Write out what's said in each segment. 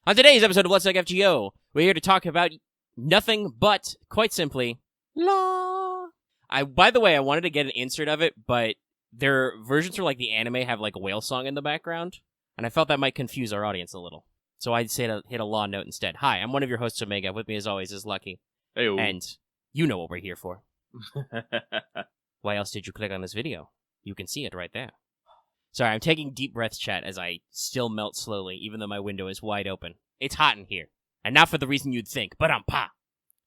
On today's episode of Let's Talk FGO, we're here to talk about nothing but, quite simply, law. By the way, I wanted to get an insert of it, but their versions for like the anime have like a whale song in the background, and I felt that might confuse our audience a little. So I'd say to hit a law note instead. Hi, I'm one of your hosts, Omega. With me as always is Lucky. Hey-o. And you know what we're here for. Why else did you click on this video? You can see it right there. Sorry, I'm taking deep breaths, chat, as I still melt slowly, even though my window is wide open. It's hot in here. And not for the reason you'd think, but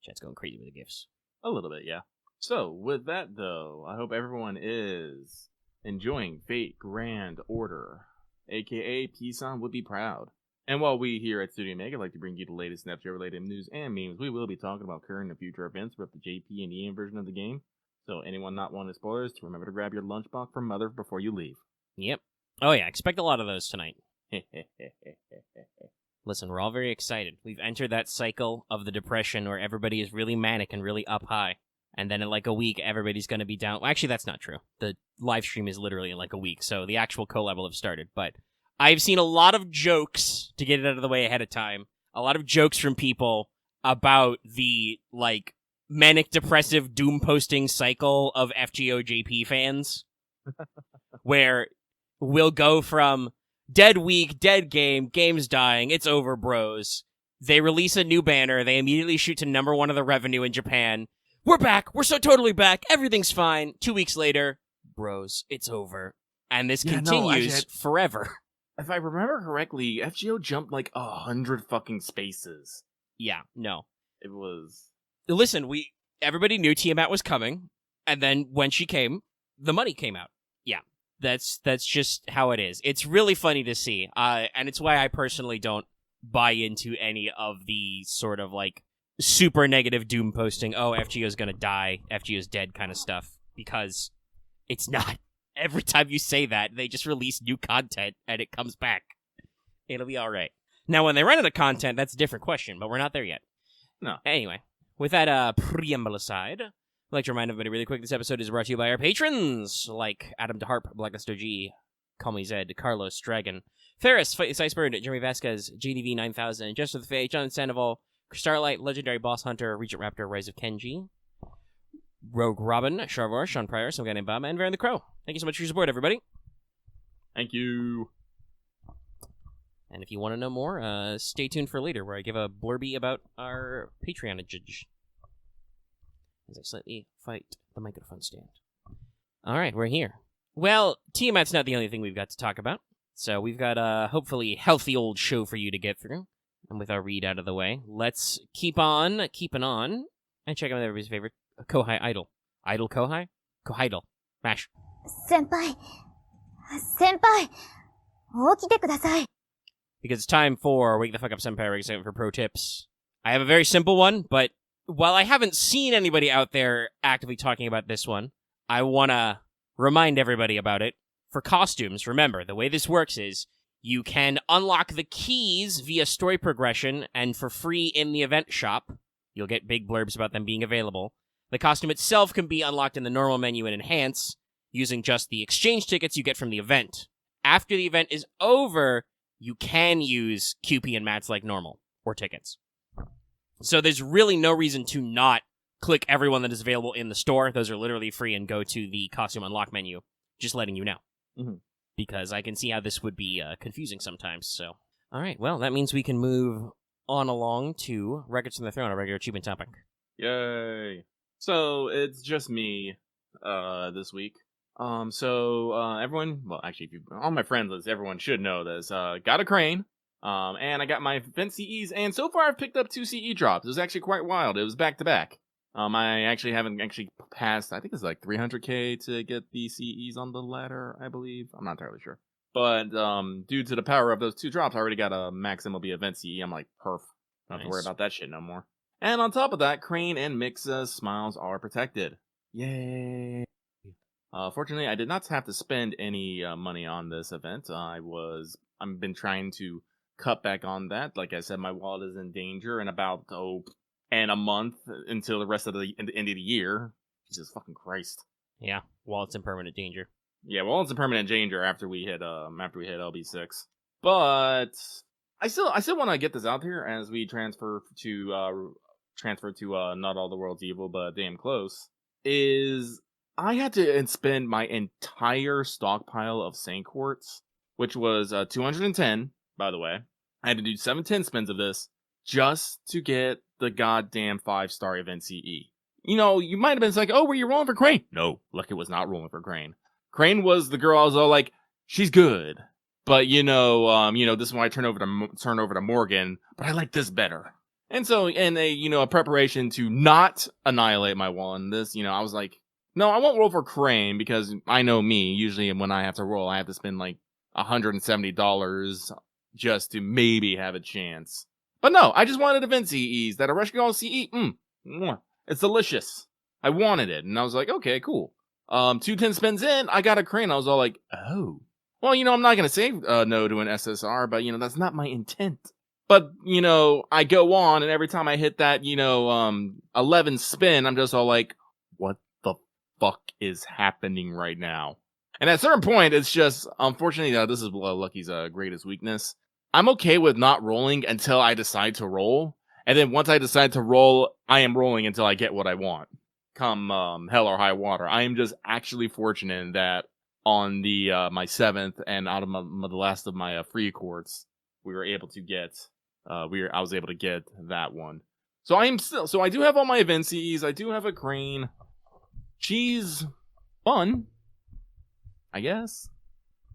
Chat's going crazy with the gifts. A little bit, yeah. So, with that, though, I hope everyone is enjoying Fate Grand Order, a.k.a. Pisan would be proud. And while we here at Studio Mega like to bring you the latest Snapchat-related news and memes, we will be talking about current and future events with the JP and EM version of the game. So, anyone not wanting spoilers, remember to grab your lunchbox from Mother before you leave. Yep. Oh yeah, expect a lot of those tonight. Listen, we're all very excited. We've entered that cycle of the depression where everybody is really manic and really up high. And then in like a week, everybody's going to be down. Well, actually, that's not true. The live stream is literally in like a week, so the actual collab will have started. But I've seen a lot of jokes, to get it out of the way ahead of time, a lot of jokes from people about the, like, manic depressive doom posting cycle of FGO JP fans. Where we'll go from dead week, dead game, game's dying, it's over, bros. They release a new banner, they immediately shoot to #1 of the revenue in Japan. We're back, we're so totally back, everything's fine. 2 weeks later, bros, it's over. And this continues forever. If I remember correctly, FGO jumped like 100 fucking spaces. Yeah, no. It was... Listen, everybody knew Tiamat was coming, and then when she came, the money came out. Yeah. That's just how it is. It's really funny to see, and it's why I personally don't buy into any of the sort of, like, super negative doom posting, oh, FGO's gonna die, FGO's dead kind of stuff, because it's not. Every time you say that, they just release new content, and it comes back. It'll be alright. Now, when they run out of content, that's a different question, but we're not there yet. No. Anyway, with that preamble aside... I'd like to remind everybody really quick, this episode is brought to you by our patrons, like Adam DeHarp, Blacklist OG, Call Me Zed, Carlos, Dragon, Ferris, Icebird, Jeremy Vasquez, JDV 9000, Just with the Fae, John Sandoval, Starlight, Legendary Boss Hunter, Regent Raptor, Rise of Kenji, Rogue Robyn, Sharvor, Sean Pryor, some guy named Bob, and Varen the Crow. Thank you so much for your support, everybody. Thank you. And if you want to know more, stay tuned for later, where I give a blurby about our Patreonage. As I slightly fight the microphone stand. Alright, we're here. Well, Tiamat's not the only thing we've got to talk about. So we've got a hopefully healthy old show for you to get through. And with our read out of the way, let's keeping on, and check out everybody's favorite Kohai Idol. Idol Kohai? Kohidol. Mash. Senpai, 起きてください. Because it's time for Wake the Fuck Up Senpai, we're excited for pro tips. I have a very simple one, but while I haven't seen anybody out there actively talking about this one, I want to remind everybody about it. For costumes, remember, the way this works is you can unlock the keys via story progression and for free in the event shop. You'll get big blurbs about them being available. The costume itself can be unlocked in the normal menu and enhance using just the exchange tickets you get from the event. After the event is over, you can use QP and mats like normal, or tickets. So there's really no reason to not click everyone that is available in the store. Those are literally free, and go to the costume unlock menu. Just letting you know. Mm-hmm. Because I can see how this would be confusing sometimes. So, alright, well, that means we can move on along to Records from the Throne, a regular achievement topic. Yay. So, it's just me this week. Everyone, well, actually, all my friends list, everyone should know this. Got a crane. And I got my event CEs, and so far I've picked up 2 CE drops. It was actually quite wild. It was back-to-back. I actually haven't passed, I think it's like 300k to get the CEs on the ladder, I believe. I'm not entirely sure. But, due to the power of those 2 drops, I already got a max MLB event CE. I'm like, perf. Don't have to worry about that shit no more. And on top of that, Crane and Mix's smiles are protected. Yay! Fortunately, I did not have to spend any money on this event. I've been trying to cut back on that. Like I said, my wallet is in danger in about a month until the rest of the end of the year. Jesus fucking Christ. Yeah, wallet's in permanent danger. Yeah, wallet's in permanent danger after we hit LB6. But I still want to get this out here as we transfer to not all the world's evil, but damn close. Is I had to spend my entire stockpile of Saint Quartz, which was 210, by the way. I had to do 710 spins of this just to get the goddamn 5-star event CE. You know, you might have been like, oh, were you rolling for Crane? No, Lucky was not rolling for Crane. Crane was the girl I was all like, she's good. But, this is when I turn over to Morgan, but I like this better. And so, in a preparation to not annihilate my one, I was like, no, I won't roll for Crane because I know me. Usually when I have to roll, I have to spend like $170 just to maybe have a chance. But no, I just wanted event CEs. That Arcade CE, it's delicious. I wanted it, and I was like, okay, cool. 210 spins in, I got a Crane. I was all like, oh. Well, I'm not going to say no to an SSR, but, that's not my intent. But, I go on, and every time I hit that, 11 spin, I'm just all like, what the fuck is happening right now? And at a certain point, it's just, unfortunately, this is Lucky's greatest weakness. I'm okay with not rolling until I decide to roll. And then once I decide to roll, I am rolling until I get what I want. Come hell or high water. I am just actually fortunate that on the my 7th and out of the last of my free quartz, we were able to get I was able to get that one. So I do have all my event CEs. I do have a Crane. She's fun, I guess.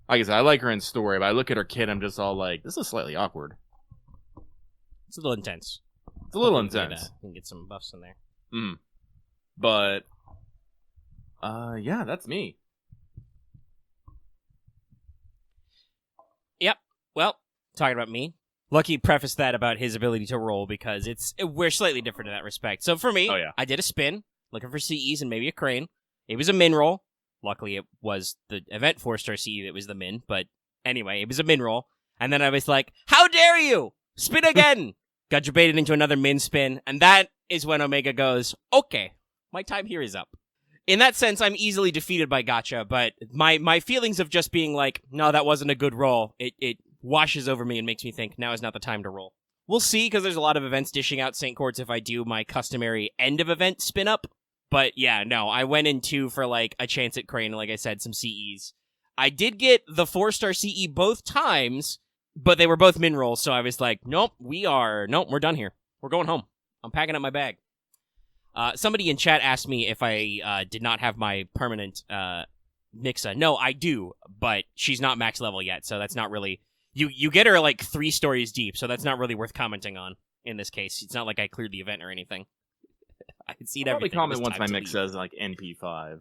Like I said, I like her in story, but I look at her kid, I'm just all like, this is slightly awkward. It's a little intense. It's a little intense. We can get some buffs in there. But yeah, that's me. Yep. Well, talking about me, Lucky prefaced that about his ability to roll because we're slightly different in that respect. So for me, I did a spin, looking for CEs and maybe a Crane. It was a min roll. Luckily, it was the event 4-star CE that was the min, but anyway, it was a min roll. And then I was like, how dare you! Spin again! Got debated into another min spin, and that is when Omega goes, okay, my time here is up. In that sense, I'm easily defeated by Gacha, but my feelings of just being like, no, that wasn't a good roll, it washes over me and makes me think, now is not the time to roll. We'll see, because there's a lot of events dishing out Saint Quartz if I do my customary end-of-event spin-up. But yeah, no, I went in 2 for like a chance at Crane, like I said, some CEs. I did get the 4-star CE both times, but they were both min rolls, so I was like, nope, we're done here. We're going home. I'm packing up my bag. Somebody in chat asked me if I did not have my permanent Nixa. No, I do, but she's not max level yet, so that's not really... You get her like 3 stories deep, so that's not really worth commenting on in this case. It's not like I cleared the event or anything. I can see it everything. Probably comment once my mix says like NP5.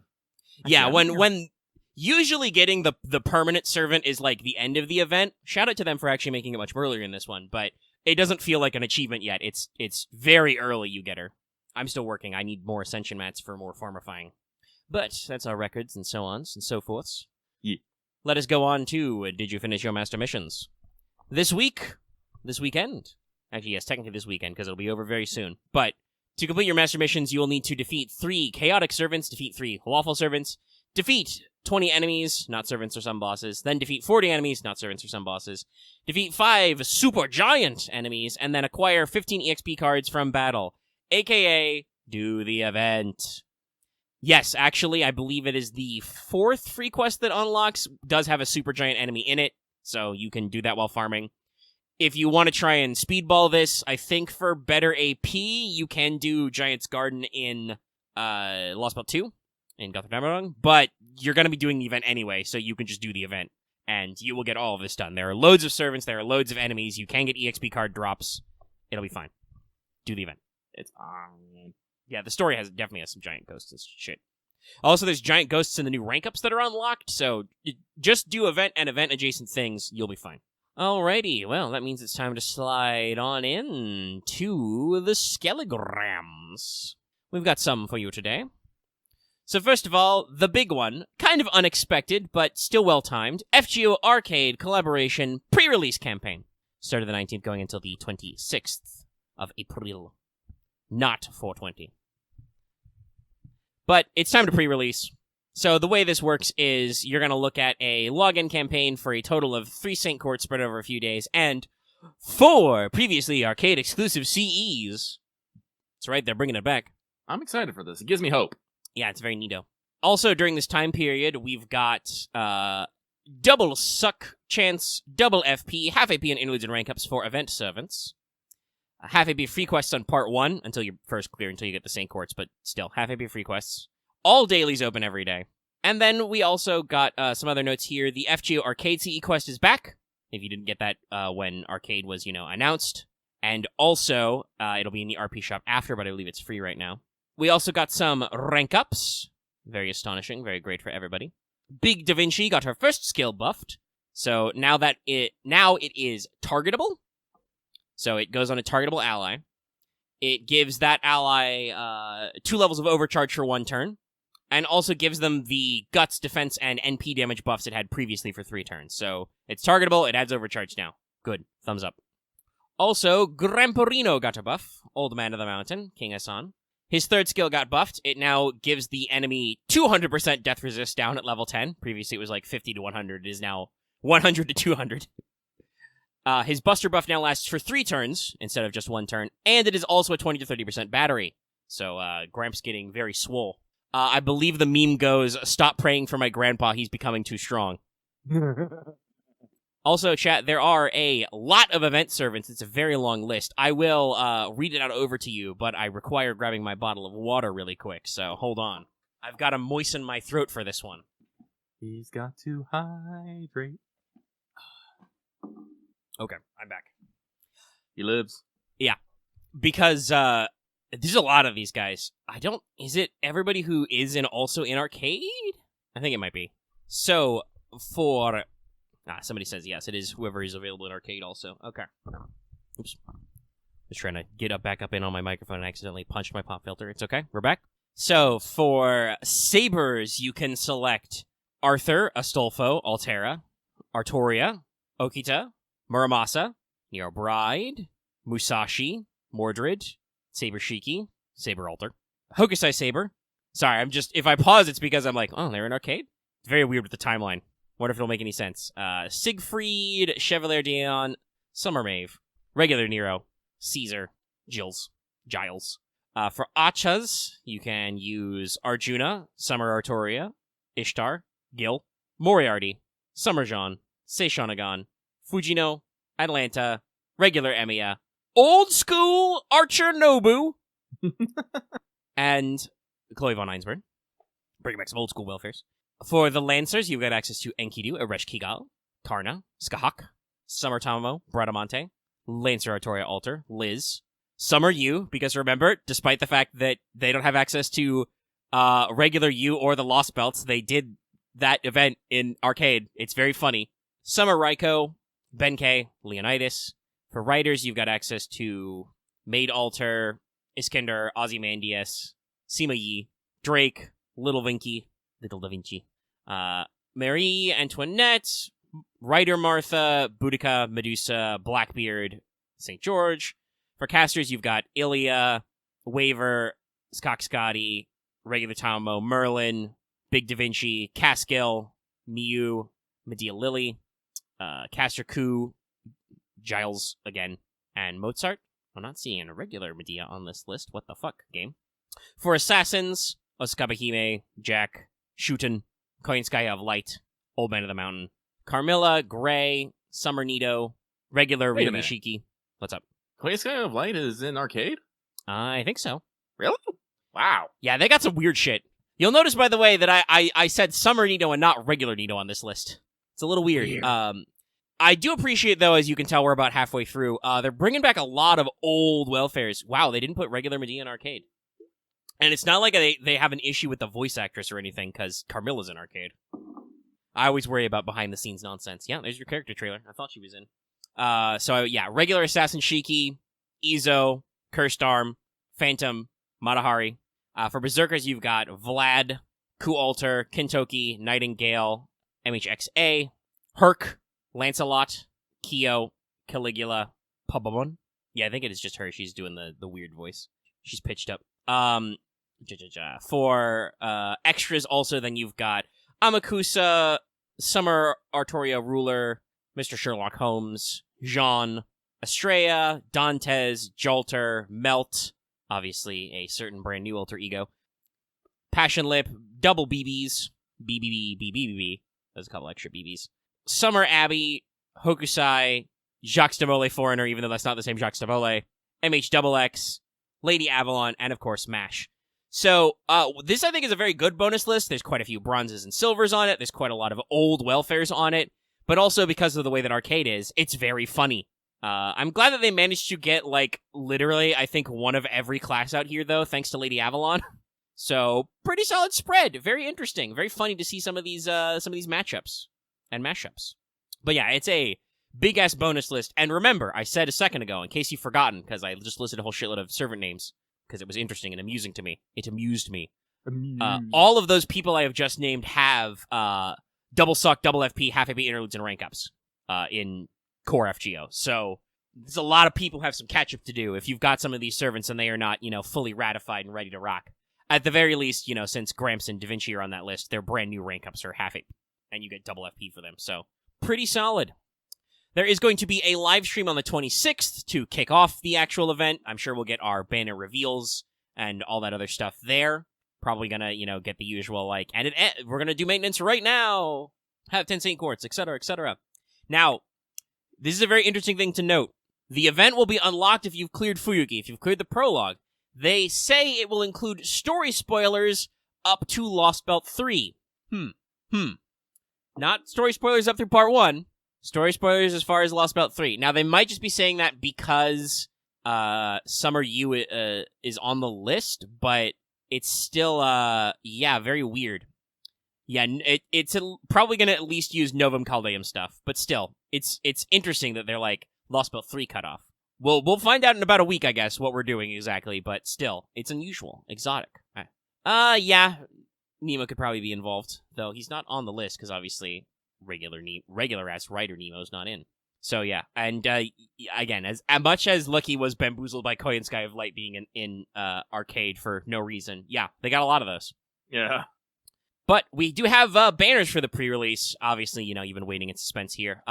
Yeah, when usually getting the permanent servant is like the end of the event. Shout out to them for actually making it much earlier in this one, but it doesn't feel like an achievement yet. It's very early you get her. I'm still working. I need more ascension mats for more farmifying. But that's our records and so on and so forths. Yeah. Let us go on to Did You Finish Your Master Missions? This weekend. Actually, yes, technically this weekend, because it'll be over very soon. But to complete your Master Missions, you will need to defeat 3 Chaotic Servants, defeat 3 Lawful Servants, defeat 20 enemies, not servants or some bosses, then defeat 40 enemies, not servants or some bosses, defeat 5 super giant enemies, and then acquire 15 EXP cards from battle, aka do the event. Yes, actually, I believe it is the 4th free quest that unlocks, does have a super giant enemy in it, so you can do that while farming. If you want to try and speedball this, I think for better AP, you can do Giant's Garden in Lost Belt 2 in Gothic Avalon, but you're going to be doing the event anyway, so you can just do the event, and you will get all of this done. There are loads of servants, there are loads of enemies, you can get EXP card drops. It'll be fine. Do the event. It's on. Yeah, the story definitely has some giant ghosts and shit. Also, there's giant ghosts in the new rank ups that are unlocked, so just do event and event adjacent things, you'll be fine. Alrighty, well, that means it's time to slide on in to the Skelligrams. We've got some for you today. So first of all, the big one, kind of unexpected, but still well-timed, FGO Arcade Collaboration pre-release campaign. Started the 19th, going until the 26th of April. Not 420. But it's time to pre-release. So the way this works is you're going to look at a login campaign for a total of 3 Saint Quartz spread over a few days, and 4 previously arcade exclusive CEs. That's right, they're bringing it back. I'm excited for this. It gives me hope. Yeah, it's very neato. Also, during this time period, we've got double suck chance, double FP, half AP and interludes and rank ups for event servants. Half AP free quests on part 1 until you're first clear, until you get the Saint Courts, but still, half AP free quests. All dailies open every day. And then we also got some other notes here. The FGO Arcade CE quest is back, if you didn't get that when Arcade was, announced. And also, it'll be in the RP shop after, but I believe it's free right now. We also got some rank ups. Very astonishing, very great for everybody. Big Da Vinci got her first skill buffed. So now it is targetable. So it goes on a targetable ally. It gives that ally 2 levels of overcharge for 1 turn. And also gives them the guts, defense, and NP damage buffs it had previously for 3 turns. So it's targetable, it adds overcharge now. Good. Thumbs up. Also, Gramporino got a buff. Old Man of the Mountain, King Hassan. His 3rd skill got buffed. It now gives the enemy 200% death resist down at level 10. Previously it was like 50 to 100. It is now 100 to 200. His Buster buff now lasts for 3 turns instead of just 1 turn. And it is also a 20 to 30% battery. So Gramps getting very swole. I believe the meme goes, "Stop praying for my grandpa, he's becoming too strong." Also, chat, there are a lot of event servants. It's a very long list. I will read it out over to you, but I require grabbing my bottle of water really quick, so hold on. I've got to moisten my throat for this one. He's got to hydrate. Okay, I'm back. He lives. Yeah, because there's a lot of these guys. Is it everybody who is also in Arcade? I think it might be. So, for... somebody says yes, it is whoever is available in Arcade also. Okay. Oops. Just trying to get back up in on my microphone and accidentally punched my pop filter. It's okay. We're back. So, for Sabers, you can select Arthur, Astolfo, Altera, Artoria, Okita, Muramasa, Nero Bride, Musashi, Mordred, Saber Shiki, Saber Alter, Hokusai Saber. Sorry, if I pause, it's because I'm like, oh, they're in Arcade? It's very weird with the timeline. Wonder if it'll make any sense. Siegfried, Chevalier Dion, Summer Maeve, Regular Nero, Caesar, Giles. For Achas, you can use Arjuna, Summer Artoria, Ishtar, Gil, Moriarty, Summer Jean, Seishonagon, Fujino, Atlanta, Regular Emiya, Old School Archer Nobu, and Chloe von Einsberg. Bringing back some old school welfares. For the Lancers, you've got access to Enkidu, Eresh Kigal, Karna, Skahak, Summer Tamamo, Bradamante, Lancer Artoria Alter, Liz, Summer U, because remember, despite the fact that they don't have access to regular U or the Lost Belts, they did that event in Arcade. It's very funny. Summer Raiko, Benkei, Leonidas. For Riders, you've got access to Maid Alter, Iskender, Ozymandias, Sima Yi, Drake, Little Da Vinci, Marie Antoinette, Ryder Martha, Boudica, Medusa, Blackbeard, St. George. For casters, you've got Ilya, Waver, Skok Scotty, Regular Tomo, Merlin, Big Da Vinci, Caskill, Miu, Medea Lily, Caster Ku, Giles again, and Mozart. I'm not seeing a regular Medea on this list. What the fuck, game? For assassins, Osakaba Hime, Jack, Shooten, Koinskaya of Light, Old Man of the Mountain, Carmilla, Gray, Summer Nito, regular Wait a Ryomi minute. Shiki. What's up? Koinskaya of Light is in Arcade? I think so. Really? Wow. Yeah, they got some weird shit. You'll notice, by the way, that I said Summer Nito and not regular Nito on this list. It's a little weird. I do appreciate, though, as you can tell, we're about halfway through. They're bringing back a lot of old welfares. Wow, they didn't put regular Medea in Arcade. And it's not like they have an issue with the voice actress or anything, because Carmilla's in Arcade. I always worry about behind-the-scenes nonsense. Yeah, there's your character trailer. I thought she was in. Regular Assassin Shiki, Izo, Cursed Arm, Phantom, Matahari. For Berserkers, you've got Vlad, Ku Alter, Kintoki, Nightingale, MHXA, Herc, Lancelot, Kyo, Caligula, Pabamon. Yeah, I think it is just her. She's doing the weird voice. She's pitched up. For extras also, then you've got Amakusa, Summer Artoria Ruler, Mr. Sherlock Holmes, Jean, Estrella, Dantes, Jolter, Melt, obviously a certain brand new alter ego, Passion Lip, double BBs, BBB, there's a couple extra BBs, Summer Abbey, Hokusai, Jacques de Molay Foreigner, even though that's not the same Jacques de Molay, MHXX, Lady Avalon, and of course MASH. So, this I think is a very good bonus list. There's quite a few bronzes and silvers on it. There's quite a lot of old welfares on it. But also, because of the way that Arcade is, it's very funny. I'm glad that they managed to get, like, literally, I think, one of every class out here, though, thanks to Lady Avalon. So, pretty solid spread. Very interesting. Very funny to see some of these matchups and mashups. But yeah, it's a big-ass bonus list. And remember, I said a second ago, in case you've forgotten, because I just listed a whole shitload of servant names, because it was interesting and amusing to me. It amused me. All of those people I have just named have double suck, double FP, half AP interludes, and rank ups in core FGO. So there's a lot of people who have some catch up to do if you've got some of these servants and they are not, fully ratified and ready to rock. At the very least, since Gramps and Da Vinci are on that list, their brand new rank ups are half AP, and you get double FP for them. So pretty solid. There is going to be a live stream on the 26th to kick off the actual event. I'm sure we'll get our banner reveals and all that other stuff there. Probably gonna, get the usual, we're gonna do maintenance right now, have 10 Saint Quartz, etc., etc. Now, this is a very interesting thing to note. The event will be unlocked if you've cleared Fuyugi, if you've cleared the prologue. They say it will include story spoilers up to Lost Belt 3. Not story spoilers up through Part 1. Story spoilers as far as Lost Belt 3. Now, they might just be saying that because Summer U is on the list, but it's still, very weird. Yeah, it's probably going to at least use Novum Caldeum stuff, but still, it's interesting that they're like, Lost Belt 3 cutoff. We'll find out in about a week, I guess, what we're doing exactly, but still, it's unusual, exotic. Yeah, Nemo could probably be involved, though he's not on the list, because obviously regular-ass writer Nemo's not in. So yeah, and again, as much as Lucky was bamboozled by Koyan Sky of Light being in Arcade for no reason, yeah, they got a lot of those. Yeah. But we do have banners for the pre-release. Obviously, you've been waiting in suspense here.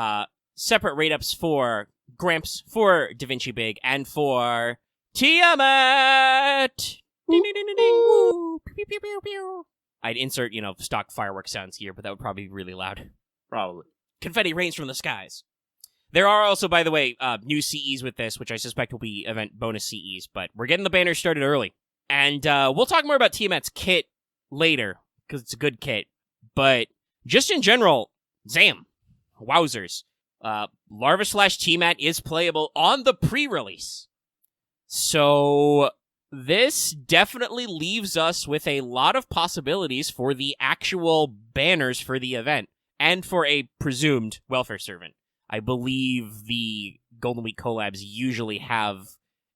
Separate rate-ups for Gramps, for Da Vinci Big, and for Tiamat! Ding, ding, ding, ding, ding. Woo. Pew, pew, pew, pew, pew. I'd insert, stock fireworks sounds here, but that would probably be really loud. Probably. Confetti rains from the skies. There are also, by the way, new CEs with this, which I suspect will be event bonus CEs, but we're getting the banners started early. And we'll talk more about Tiamat's kit later, because it's a good kit. But just in general, Zam. Wowzers. Larva/Tmat is playable on the pre-release. So this definitely leaves us with a lot of possibilities for the actual banners for the event, and for a presumed welfare servant. I believe the Golden Week collabs usually have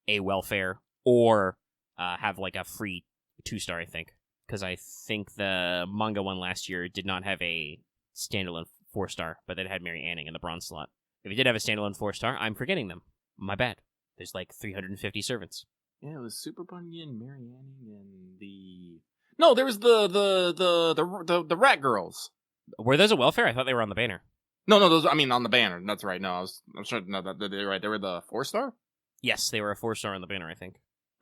a welfare, or have like a free 2-star, I think. Because I think the manga one last year did not have a standalone 4-star, but it had Mary Anning in the bronze slot. If it did have a standalone 4-star, I'm forgetting them. My bad. There's like 350 servants. Yeah, it was Super Bunny and Mary Anning and the... No, there was the Rat Girls. Were those a welfare? I thought they were on the banner. No, those. I mean, on the banner. That's right. No, I'm sure. No, they're right. They were the 4-star. Yes, they were a 4-star on the banner, I think.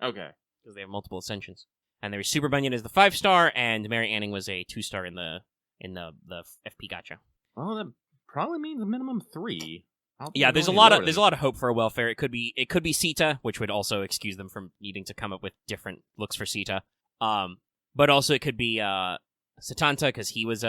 Okay. Because they have multiple ascensions. And there was Super Bunyan as the 5-star, and Mary Anning was a 2-star in the FP Gacha. Well, that probably means a minimum 3. Yeah, there's a lot of hope for a welfare. It could be Sita, which would also excuse them from needing to come up with different looks for Sita. But also it could be Satanta, because he was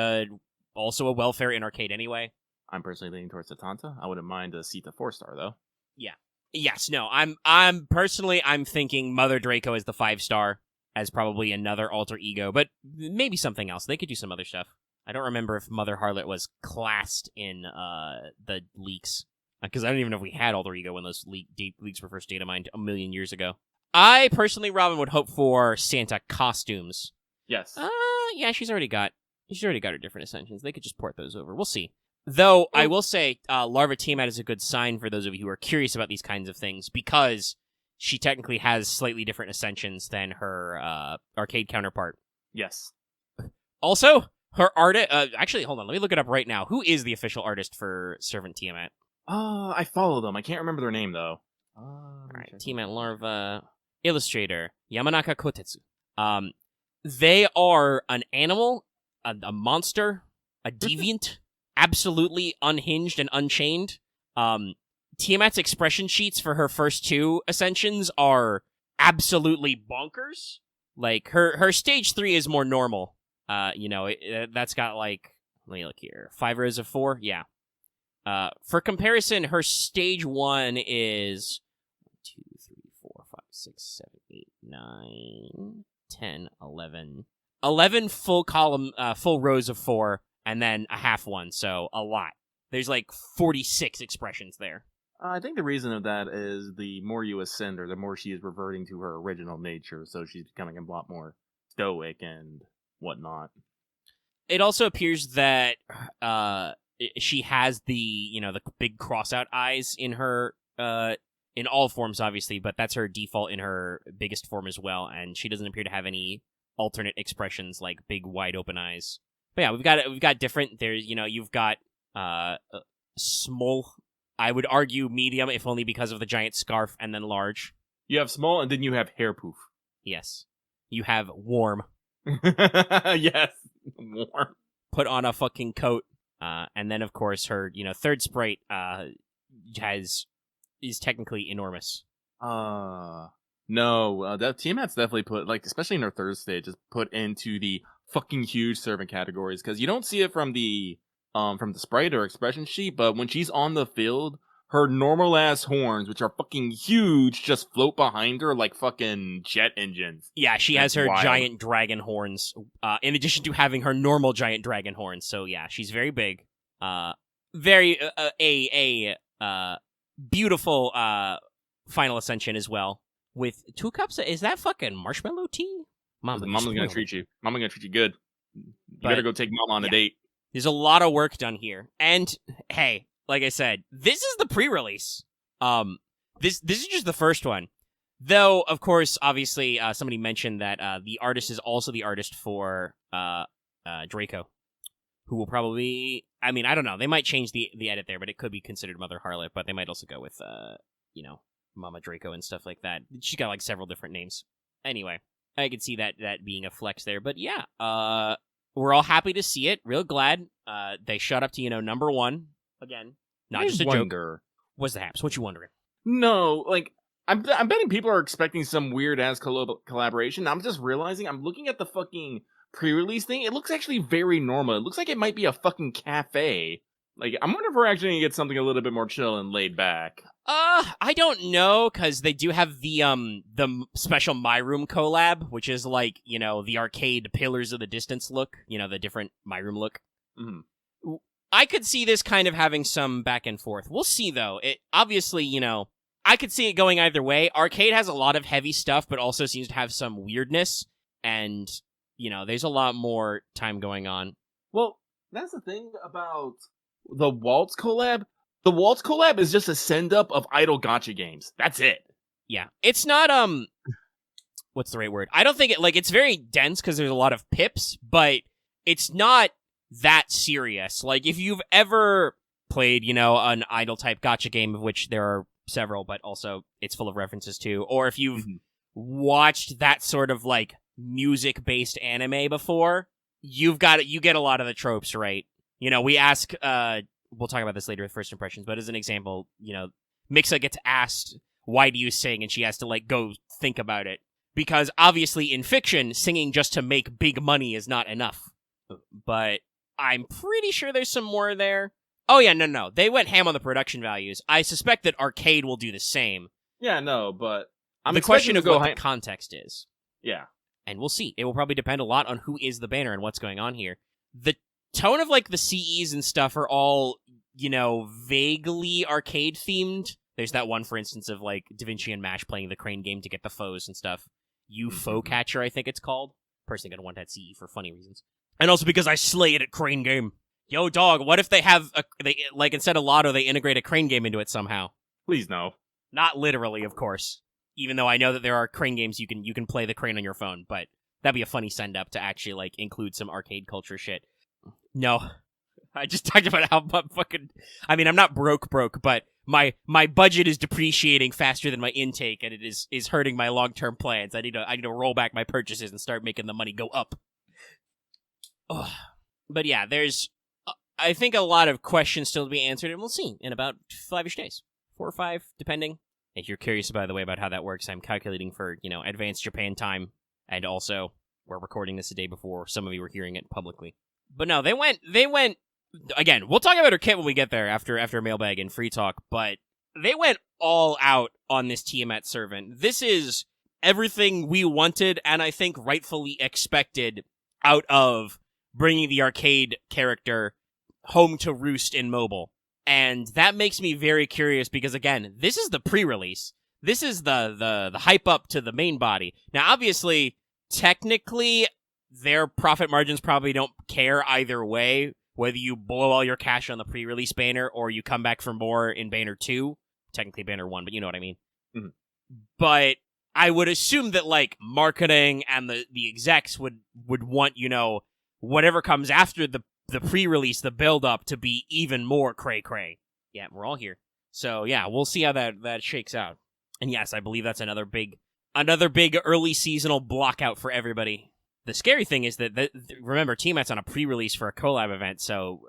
also a welfare in Arcade anyway. I'm personally leaning towards Satanta. I wouldn't mind a Sita 4-star though. Yeah. Yes. No. I'm personally thinking Mother Draco as the 5-star, as probably another alter ego, but maybe something else. They could do some other stuff. I don't remember if Mother Harlot was classed in the leaks, because I don't even know if we had alter ego when those leaks were first data mined a million years ago. I personally, Robyn, would hope for Santa costumes. Yes. Yeah, she's already got her different ascensions. They could just port those over. We'll see. Though, I will say, Larva Tiamat is a good sign for those of you who are curious about these kinds of things, because she technically has slightly different ascensions than her Arcade counterpart. Yes. Also, her artist... actually, hold on. Let me look it up right now. Who is the official artist for Servant Tiamat? I follow them. I can't remember their name though. Alright, Tmat Larva illustrator Yamanaka Kotetsu. They are an animal, a monster, a deviant, absolutely unhinged and unchained. Tiamat's expression sheets for her first 2 ascensions are absolutely bonkers. Like, her stage 3 is more normal. That's got, like, let me look here. 5 rows of 4? Yeah. For comparison, her stage 1 is 1, 2, 3, 4, 5, 6, 7, 8, 9, 10, 11. 11 full column, full rows of 4, and then a half one, so a lot. There's like 46 expressions there. I think the reason of that is the more you ascend her, the more she is reverting to her original nature, so she's becoming a lot more stoic and whatnot. It also appears that she has the big cross-out eyes in her, in all forms, obviously, but that's her default in her biggest form as well, and she doesn't appear to have any alternate expressions like big, wide-open eyes. But yeah, we've got different. There's you've got small. I would argue medium, if only because of the giant scarf, and then large. You have small, and then you have hair poof. Yes. You have warm. Yes, warm. Put on a fucking coat. And then, of course, her, third sprite is technically enormous. No, that Tiamat's definitely put, like, especially in her third stage, is put into the fucking huge servant categories, because you don't see it from the sprite or expression sheet, but when she's on the field, her normal ass horns, which are fucking huge, just float behind her like fucking jet engines. Yeah, she has her giant dragon horns, in addition to having her normal giant dragon horns. So yeah, she's very big. Very beautiful final ascension as well. With 2 cups is that fucking marshmallow tea? Mama's gonna treat you. Mama's gonna treat you good. You better go take Mama on a date. There's a lot of work done here. And, hey, like I said, this is the pre-release. This is just the first one. Though, of course, obviously, somebody mentioned that the artist is also the artist for Draco, who will probably... I mean, I don't know. They might change the edit there, but it could be considered Mother Harlot, but they might also go with, Mama Draco and stuff like that. She's got, like, several different names. Anyway, I could see that being a flex there. But, yeah, we're all happy to see it. Real glad. They shot up to, number 1. Again, not just a joke. What's the haps? What you wondering? No, like, I'm betting people are expecting some weird-ass collaboration. I'm just realizing, I'm looking at the fucking pre-release thing. It looks actually very normal. It looks like it might be a fucking cafe. Like, I'm wondering if we're actually gonna get something a little bit more chill and laid back. I don't know, because they do have the special My Room collab, which is like, the arcade Pillars of the Distance look, the different My Room look. Mm-hmm. I could see this kind of having some back and forth. We'll see, though. It obviously, I could see it going either way. Arcade has a lot of heavy stuff, but also seems to have some weirdness, and, there's a lot more time going on. Well, that's the thing about the Waltz collab. The Waltz collab is just a send-up of idle gacha games. That's it. Yeah. It's not, what's the right word? I don't think it's very dense because there's a lot of pips, but it's not that serious. Like, if you've ever played, an idle-type gacha game, of which there are several, but also it's full of references too, or if you've watched that sort of, like, music-based anime before, you get a lot of the tropes, right? We ask, we'll talk about this later with first impressions, but as an example, Mixa gets asked, why do you sing? And she has to, like, go think about it. Because, obviously, in fiction, singing just to make big money is not enough. But I'm pretty sure there's some more there. Oh, yeah, no. They went ham on the production values. I suspect that Arcade will do the same. Yeah, no, but... the question of what the context is. Yeah. And we'll see. It will probably depend a lot on who is the banner and what's going on here. The tone of, like, the CEs and stuff are all, vaguely arcade-themed. There's that one, for instance, of, like, Da Vinci and Mash playing the crane game to get the foes and stuff. UFO Catcher, I think it's called. Personally gonna want that CE for funny reasons. And also because I slay it at crane game. Yo, dog, what if they have, instead of Lotto, they integrate a crane game into it somehow? Please, no. Not literally, of course. Even though I know that there are crane games you can play the crane on your phone, but that'd be a funny send-up to actually, like, include some arcade culture shit. No. I just talked about how fucking... I mean, I'm not broke, but my budget is depreciating faster than my intake, and it is hurting my long-term plans. I need to roll back my purchases and start making the money go up. Ugh. But yeah, there's, I think, a lot of questions still to be answered, and we'll see in about 5-ish days. 4 or 5, depending. If you're curious, by the way, about how that works, I'm calculating for, advanced Japan time, and also, we're recording this a day before some of you were hearing it publicly. But no, they went, again, we'll talk about her kit when we get there after mailbag and free talk, but they went all out on this Tiamat servant. This is everything we wanted, and I think rightfully expected out of bringing the arcade character home to roost in mobile. And that makes me very curious because, again, this is the pre-release. This is the hype up to the main body. Now, obviously, technically, their profit margins probably don't care either way, whether you blow all your cash on the pre-release banner or you come back for more in banner 2. Technically banner 1, but you know what I mean. Mm-hmm. But I would assume that, marketing and the execs would want, whatever comes after the pre-release, the build-up, to be even more cray-cray. Yeah, we're all here. So, yeah, we'll see how that shakes out. And yes, I believe that's another big early seasonal blockout for everybody. The scary thing is that, remember, Tmat's on a pre-release for a collab event, so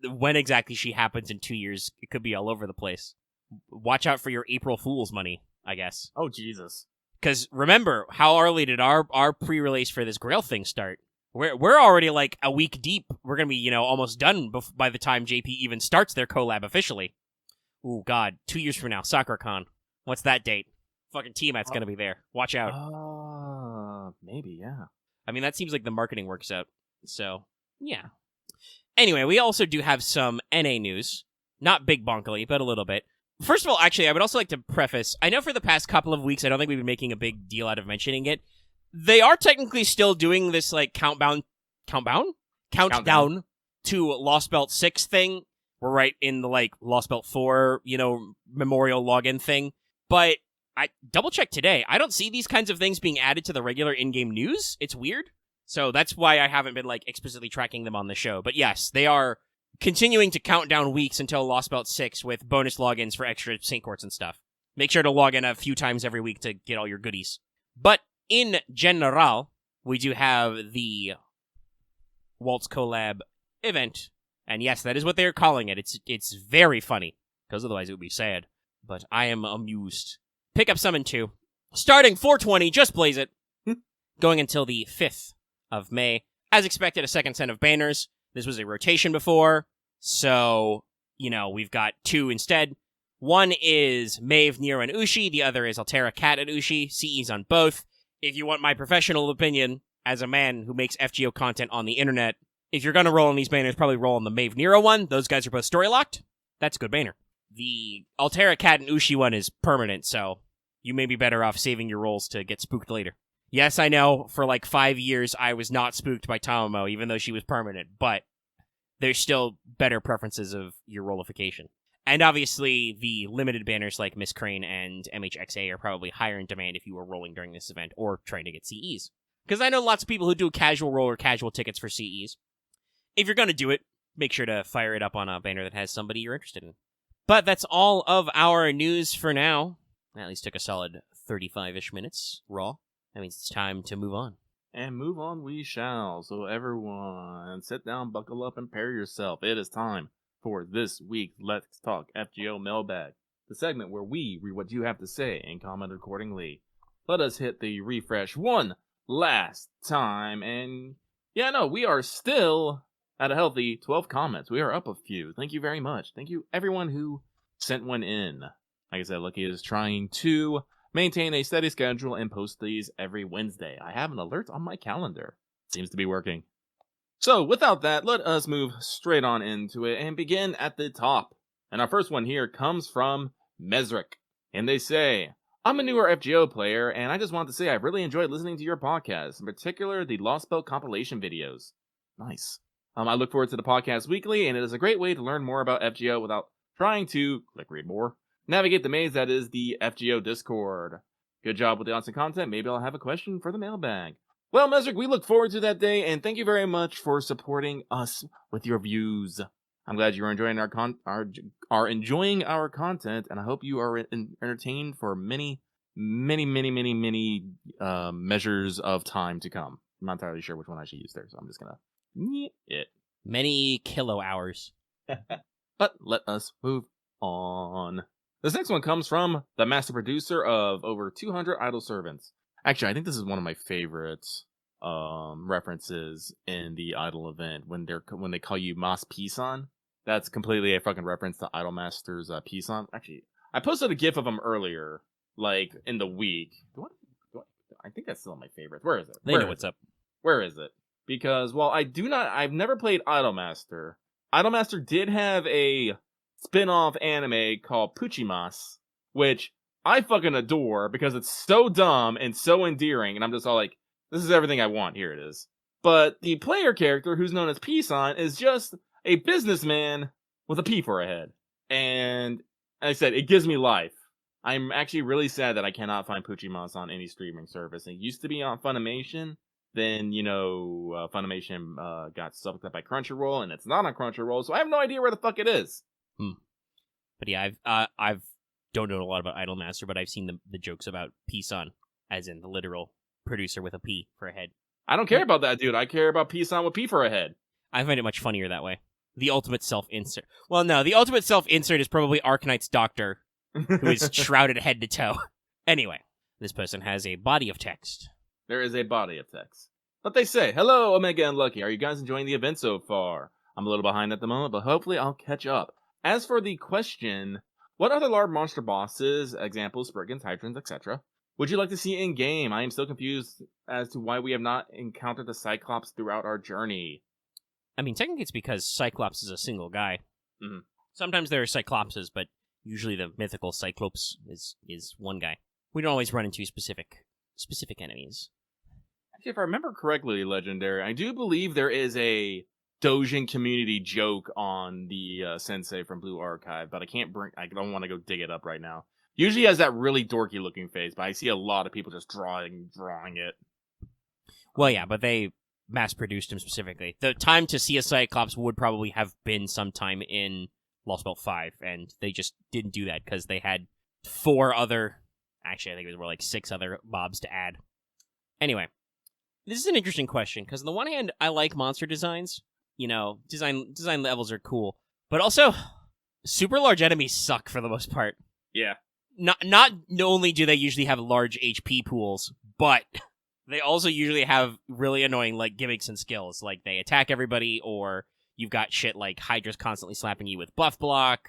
when exactly she happens in 2 years, it could be all over the place. Watch out for your April Fool's money, I guess. Oh, Jesus. Because remember, how early did our pre-release for this Grail thing start? We're already a week deep. We're going to be, almost done by the time JP even starts their collab officially. Ooh, God. 2 years from now, SoccerCon. What's that date? Fucking Tmat's going to be there. Watch out. Maybe, yeah. I mean, that seems like the marketing works out. So, yeah. Anyway, we also do have some NA news. Not big bonkily, but a little bit. First of all, actually, I would also like to preface, I know for the past couple of weeks, I don't think we've been making a big deal out of mentioning it. They are technically still doing this, countdown to Lost Belt 6 thing. We're right in the, Lost Belt 4, memorial login thing. But I double-checked today. I don't see these kinds of things being added to the regular in-game news. It's weird. So that's why I haven't been, explicitly tracking them on the show. But yes, they are continuing to count down weeks until Lost Belt 6 with bonus logins for extra Saint Courts and stuff. Make sure to log in a few times every week to get all your goodies. But in general, we do have the Waltz Collab event. And yes, that is what they're calling it. It's very funny, because otherwise it would be sad. But I am amused. Pick up Summon 2. Starting 420, just blaze it. Going until the 5th of May. As expected, a second set of banners. This was a rotation before, so, we've got 2 instead. One is Maeve, Nero, and Ushi. The other is Altera, Cat, and Ushi. CEs on both. If you want my professional opinion, as a man who makes FGO content on the internet, if you're going to roll on these banners, probably roll on the Maeve, Nero one. Those guys are both story-locked. That's a good banner. The Altera, Cat, and Ushi one is permanent, so you may be better off saving your rolls to get spooked later. Yes, I know, for 5 years, I was not spooked by Tamamo, even though she was permanent, but there's still better preferences of your rollification. And obviously, the limited banners like Miss Crane and MHXA are probably higher in demand if you were rolling during this event, or trying to get CEs. Because I know lots of people who do casual roll or casual tickets for CEs. If you're going to do it, make sure to fire it up on a banner that has somebody you're interested in. But that's all of our news for now. At least took a solid 35-ish minutes, raw. That means it's time to move on. And move on we shall. So everyone, sit down, buckle up, and prepare yourself. It is time for this week's Let's Talk FGO Mailbag, the segment where we read what you have to say and comment accordingly. Let us hit the refresh one last time. And yeah, no, we are still at a healthy 12 comments. We are up a few. Thank you very much. Thank you everyone who sent one in. Like I said, Lucky is trying to maintain a steady schedule and post these every Wednesday. I have an alert on my calendar. Seems to be working. So, without that, let us move straight on into it and begin at the top. And our first one here comes from Mesrick. And they say, I'm a newer FGO player, and I just want to say I've really enjoyed listening to your podcast, in particular the Lost Belt compilation videos. Nice. I look forward to the podcast weekly, and it is a great way to learn more about FGO without trying to, read more, navigate the maze that is the FGO Discord. Good job with the awesome content. Maybe I'll have a question for the mailbag. Well, Mesrick, we look forward to that day, and thank you very much for supporting us with your views. I'm glad you're enjoying are enjoying our content, and I hope you are entertained for many measures of time to come. I'm not entirely sure which one I should use there, so I'm just gonna it. Many kilo hours. But let us move on. This next one comes from the master producer of over 200 idle servants. Actually, I think this is one of my favorite references in the idle event when they call you Mas Pisan. That's completely a fucking reference to Idolmaster's Pisan. Actually, I posted a GIF of him earlier, like in the week. I think that's still my favorite. Where is it? They know what's up. Where is it? Because, well, I've never played Idolmaster. Idolmaster did have a spin-off anime called Poochimasu, which I fucking adore because it's so dumb and so endearing, and I'm just all like, this is everything I want, here it is. But the player character, who's known as Pisan, is just a businessman with a P for a head. And as I said, it gives me life. I'm actually really sad that I cannot find Poochimasu on any streaming service. It used to be on Funimation. Then, Funimation got sucked up by Crunchyroll, and it's not on Crunchyroll, so I have no idea where the fuck it is. But yeah, I've don't know a lot about Idolmaster, but I've seen the jokes about Pisan, as in the literal producer with a P for a head. I don't care about that, dude. I care about Pisan with P for a head. I find it much funnier that way. The ultimate self-insert. Well, no, the ultimate self-insert is probably Arcanite's doctor, who is shrouded head to toe. Anyway, this person has a body of text. There is a body of text. But they say, hello, Omega and Lucky. Are you guys enjoying the event so far? I'm a little behind at the moment, but hopefully I'll catch up. As for the question, what other large monster bosses, examples, Spriggans, Hydrons, etc., would you like to see in-game? I am still confused as to why we have not encountered the Cyclops throughout our journey. I mean, technically it's because Cyclops is a single guy. Mm-hmm. Sometimes there are Cyclopses, but usually the mythical Cyclops is one guy. We don't always run into specific enemies. Actually, if I remember correctly, Legendary, I do believe there is a Dojin community joke on the Sensei from Blue Archive, but I don't want to go dig it up right now. Usually has that really dorky looking face, but I see a lot of people just drawing it. Well, yeah, but they mass-produced him specifically. The time to see a Cyclops would probably have been sometime in Lost Belt 5, and they just didn't do that because they had 4 other... Actually, I think it was more like 6 other mobs to add. Anyway, this is an interesting question, because on the one hand, I like monster designs. You know, design levels are cool. But also, super large enemies suck for the most part. Yeah. Not only do they usually have large HP pools, but they also usually have really annoying like gimmicks and skills. Like they attack everybody, or you've got shit like Hydra's constantly slapping you with buff block,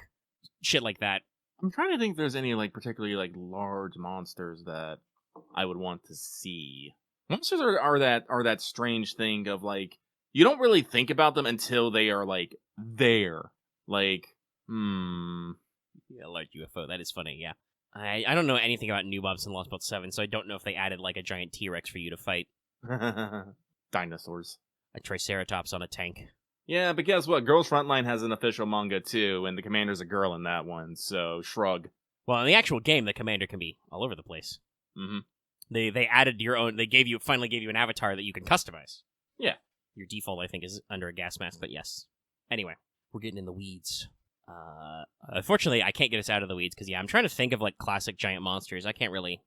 shit like that. I'm trying to think if there's any like particularly like large monsters that I would want to see. Monsters are that strange thing of like you don't really think about them until they are like there. Like, Yeah, large UFO. That is funny. Yeah. I don't know anything about new mobs in Lost Belt 7, so I don't know if they added like a giant T-Rex for you to fight. Dinosaurs. A Triceratops on a tank. Yeah, but guess what? Girls Frontline has an official manga too, and the commander's a girl in that one, so shrug. Well, in the actual game, the commander can be all over the place. Mm-hmm. They added your own. They finally gave you an avatar that you can customize. Yeah. Your default, I think, is under a gas mask, but yes. Anyway, we're getting in the weeds. Unfortunately, I can't get us out of the weeds because, yeah, I'm trying to think of, like, classic giant monsters. I can't really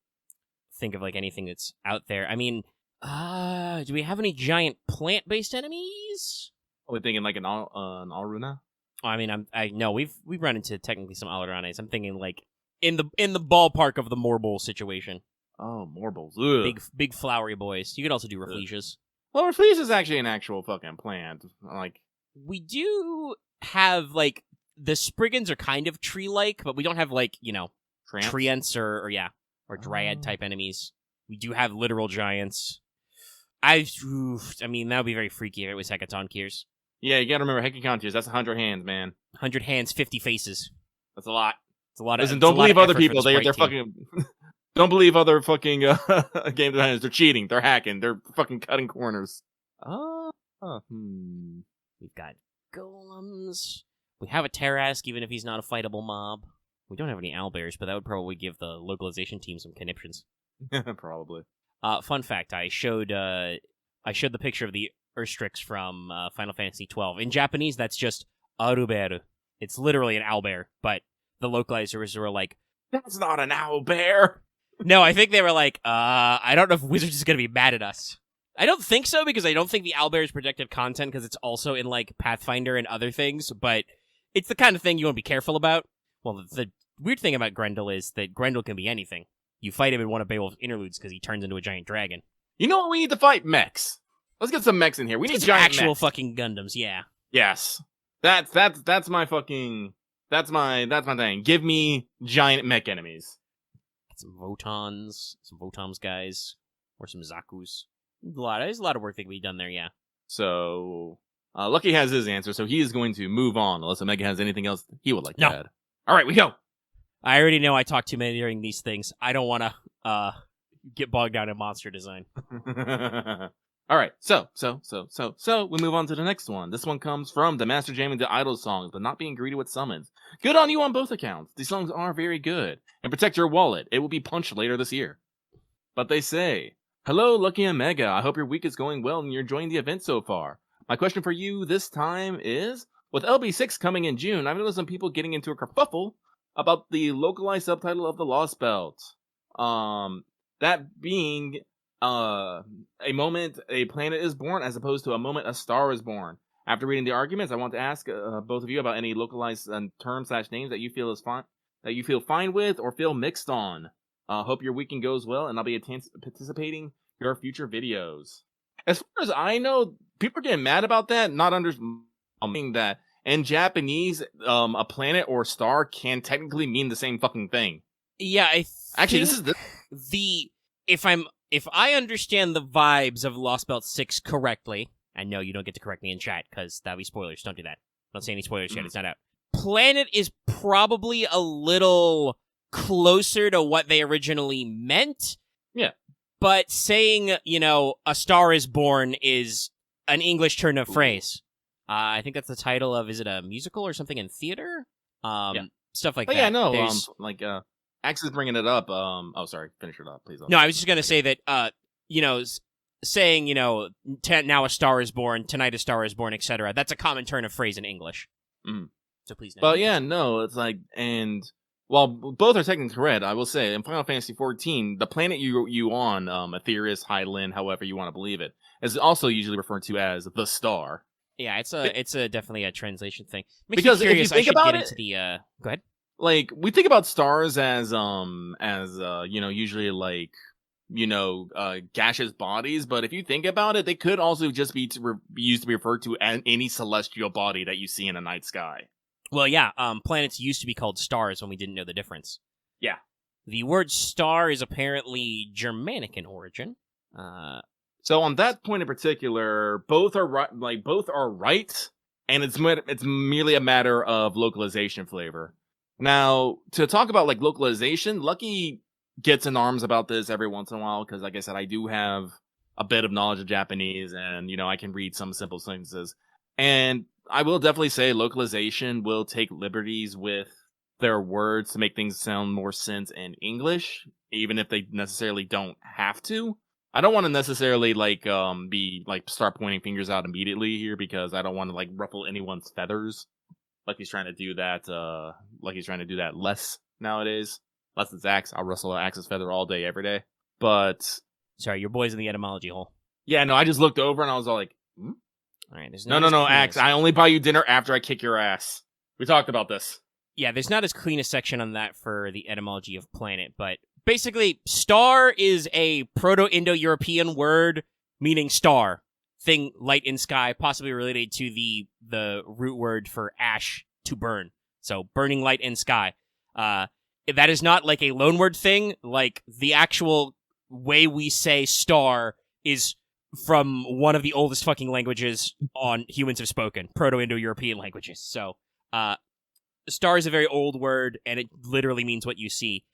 think of, like, anything that's out there. I mean, do we have any giant plant-based enemies? Are we thinking like an Alruna? I mean, no, we've run into technically some Aluranes. I'm thinking, like, in the ballpark of the Morble situation. Oh, Morbles. Ugh. Big flowery boys. You could also do Rafflesias. Well, Rafflesia is actually an actual fucking plant. Like, we do have, like, the Spriggans are kind of tree-like, but we don't have, like, you know, treants or dryad-type enemies. We do have literal giants. I mean, that would be very freaky if it was Hecatoncheires. Yeah, you gotta remember, Hecatoncheires, that's 100 hands, man. 100 hands, 50 faces. That's a lot. It's a lot of. Listen, don't believe other people. They're fucking. Don't believe other fucking game designers. They're cheating. They're hacking. They're fucking cutting corners. We've got golems. We have a Tarask, even if he's not a fightable mob. We don't have any owlbears, but that would probably give the localization team some conniptions. Probably. Fun fact, I showed I showed the picture of the Urstrix from Final Fantasy 12. In Japanese, that's just Aruberu. It's literally an owlbear, but the localizers were like, That's not an owlbear. no, I think they were like, I don't know if Wizards is going to be mad at us. I don't think so, because I don't think the owlbear is protected content, because it's also in, like, Pathfinder and other things, but it's the kind of thing you want to be careful about. Well, the weird thing about Grendel is that Grendel can be anything. You fight him in one of Beowulf's interludes because he turns into a giant dragon. You know what we need to fight? Mechs. Let's get some mechs in here. We need Some giant actual mechs. fucking Gundams, yeah. Yes. That's my fucking... That's my thing. Give me giant mech enemies. Some Votons guys, or some Zakus. There's a lot of work that can be done there, yeah. So, Lucky has his answer, so he is going to move on, unless Omega has anything else he would like to No. add. Alright, we go! I already know I talk too many during these things. I don't want to get bogged down in monster design. Alright, so, we move on to the next one. This one comes from the Master Jamming the Idol songs, but not being greedy with summons. Good on you on both accounts. These songs are very good. And protect your wallet. It will be punched later this year. But they say, hello, Lucky and Mega. I hope your week is going well and you're enjoying the event so far. My question for you this time is, with LB6 coming in June, I've noticed some people getting into a kerfuffle about the localized subtitle of the Lost Belt. That being a moment a planet is born as opposed to a moment a star is born. After reading the arguments, I want to ask both of you about any localized terms/names that you feel is fine, that you feel fine with or feel mixed on. Hope your weekend goes well, and I'll be participating in your future videos. As far as I know, people are getting mad about that, not understanding that in Japanese, a planet or star can technically mean the same fucking thing. Yeah, Actually, this is if I understand the vibes of Lost Belt 6 correctly, and no, you don't get to correct me in chat, because that'd be spoilers. Don't do that. Don't say any spoilers yet. It's not out. Planet is probably a little closer to what they originally meant. Yeah. But saying, a star is born is an English turn of phrase. I think that's the title of, is it a musical or something in theater? Stuff like that. Yeah, no, Axe is bringing it up. Sorry, finish it up, please. No, I was just going to say that, saying, now a star is born, tonight a star is born, etc. That's a common turn of phrase in English. Mm. So please. But yeah, no, it's like, and while both are technically correct, I will say in Final Fantasy XIV, the planet you on, Aetherius, Hydaelyn, however you want to believe it, is also usually referred to as the star. Yeah, it's definitely a translation thing. Makes because me curious, if you think about it, go ahead. Like, we think about stars as usually like, gaseous bodies, but if you think about it, they could also just be used to be referred to as any celestial body that you see in a night sky. Well, yeah, planets used to be called stars when we didn't know the difference. Yeah. The word star is apparently Germanic in origin. So on that point in particular, both are right, and it's merely a matter of localization flavor. Now, to talk about like localization, Lucky gets in arms about this every once in a while, because like I said, I do have a bit of knowledge of Japanese, and I can read some simple sentences. And I will definitely say localization will take liberties with their words to make things sound more sense in English, even if they necessarily don't have to. I don't want to necessarily start pointing fingers out immediately here, because I don't want to ruffle anyone's feathers. Like he's trying to do that. Less nowadays. Less than Axe. I'll rustle Axe's feather all day, every day. But sorry, your boy's in the etymology hole. Yeah, no, I just looked over and I was all like, All right, there's no, Axe. I only buy you dinner after I kick your ass. We talked about this. Yeah, there's not as clean a section on that for the etymology of planet, but basically, star is a Proto-Indo-European word meaning star. Thing light in sky, possibly related to the root word for ash, to burn. So burning light in sky. That is not like a loanword thing. Like the actual way we say star is from one of the oldest fucking languages on humans have spoken, Proto-Indo-European languages. So star is a very old word, and it literally means what you see.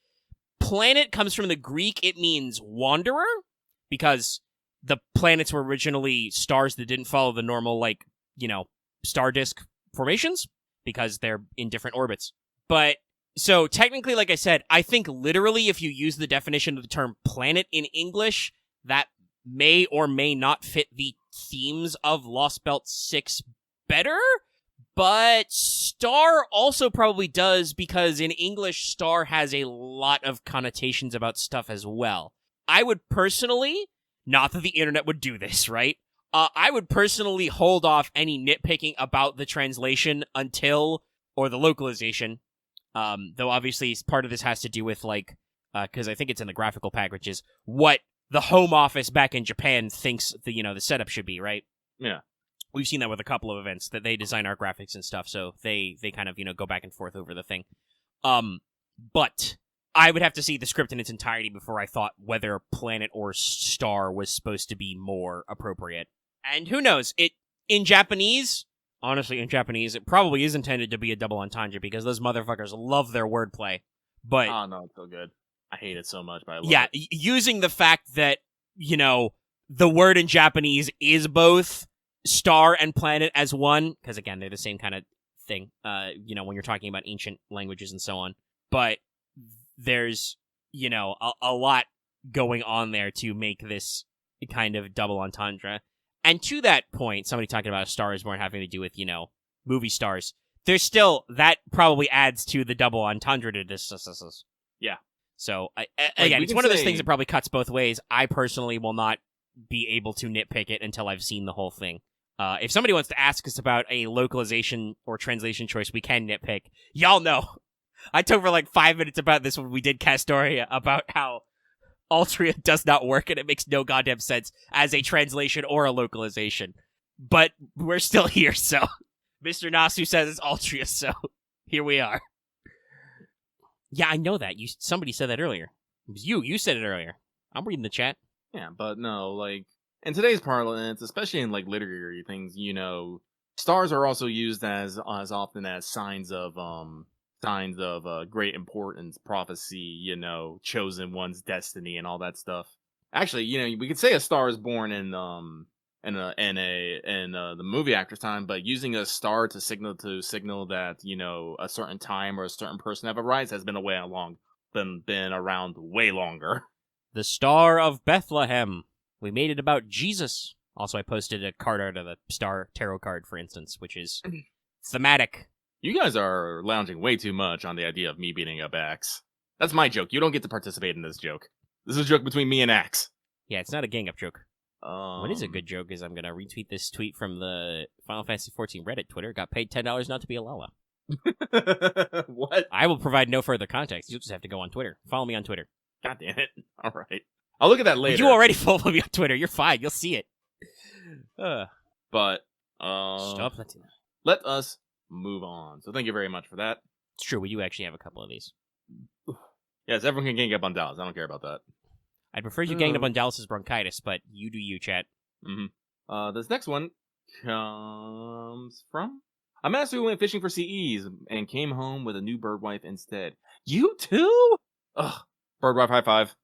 Planet comes from the Greek. It means wanderer, because the planets were originally stars that didn't follow the normal, star disk formations, because they're in different orbits. But, so technically, like I said, I think literally if you use the definition of the term planet in English, that may or may not fit the themes of Lost Belt 6 better, but Star also probably does, because in English, Star has a lot of connotations about stuff as well. I would personally, not that the internet would do this, right? I would personally hold off any nitpicking about the translation until, or the localization, though obviously part of this has to do with, like, because I think it's in the graphical pack, which is what the home office back in Japan thinks the setup should be, right? Yeah. We've seen that with a couple of events, that they design our graphics and stuff, so they kind of, go back and forth over the thing. But I would have to see the script in its entirety before I thought whether Planet or Star was supposed to be more appropriate. And who knows, in Japanese, it probably is intended to be a double entendre, because those motherfuckers love their wordplay. But Oh, no, it's so good. I hate it so much, but I love yeah, it. Using the fact that, the word in Japanese is both star and planet as one, because again, they're the same kind of thing, when you're talking about ancient languages and so on. But there's, a lot going on there to make this kind of double entendre. And to that point, somebody talking about a Star is Born having to do with, movie stars. There's still, that probably adds to the double entendre to this. Yeah. So, again, we it's can one of those say- things that probably cuts both ways. I personally will not be able to nitpick it until I've seen the whole thing. If somebody wants to ask us about a localization or translation choice we can nitpick, y'all know. I talked for like 5 minutes about this when we did Castoria, about how Altria does not work and it makes no goddamn sense as a translation or a localization. But we're still here, so Mr. Nasu says it's Altria, so here we are. Yeah, I know that. Somebody said that earlier. It was you. You said it earlier. I'm reading the chat. Yeah, but no, like, in today's parlance, especially in, like, literary things, stars are also used as often as signs of great importance, prophecy, chosen one's destiny and all that stuff. Actually, we could say a star is born in the movie actor's time, but using a star to signal that, a certain time or a certain person have arrived has been been around way longer. The Star of Bethlehem. We made it about Jesus. Also, I posted a card art of the Star Tarot card, for instance, which is thematic. You guys are lounging way too much on the idea of me beating up Axe. That's my joke. You don't get to participate in this joke. This is a joke between me and Axe. Yeah, it's not a gang-up joke. What is a good joke is I'm going to retweet this tweet from the Final Fantasy XIV Reddit Twitter. Got paid $10 not to be a Lala. What? I will provide no further context. You'll just have to go on Twitter. Follow me on Twitter. God damn it. All right. I'll look at that later. You already follow me on Twitter. You're fine. You'll see it. But, Stop letting. let us move on. So thank you very much for that. It's true. We do actually have a couple of these. Yes, everyone can gang up on Dallas. I don't care about that. I'd prefer you ganged up on Dallas's bronchitis, but you do you, chat. Mm-hmm. This next one comes from a master who went fishing for CEs and came home with a new bird wife instead. You too? Ugh. Bird wife high five.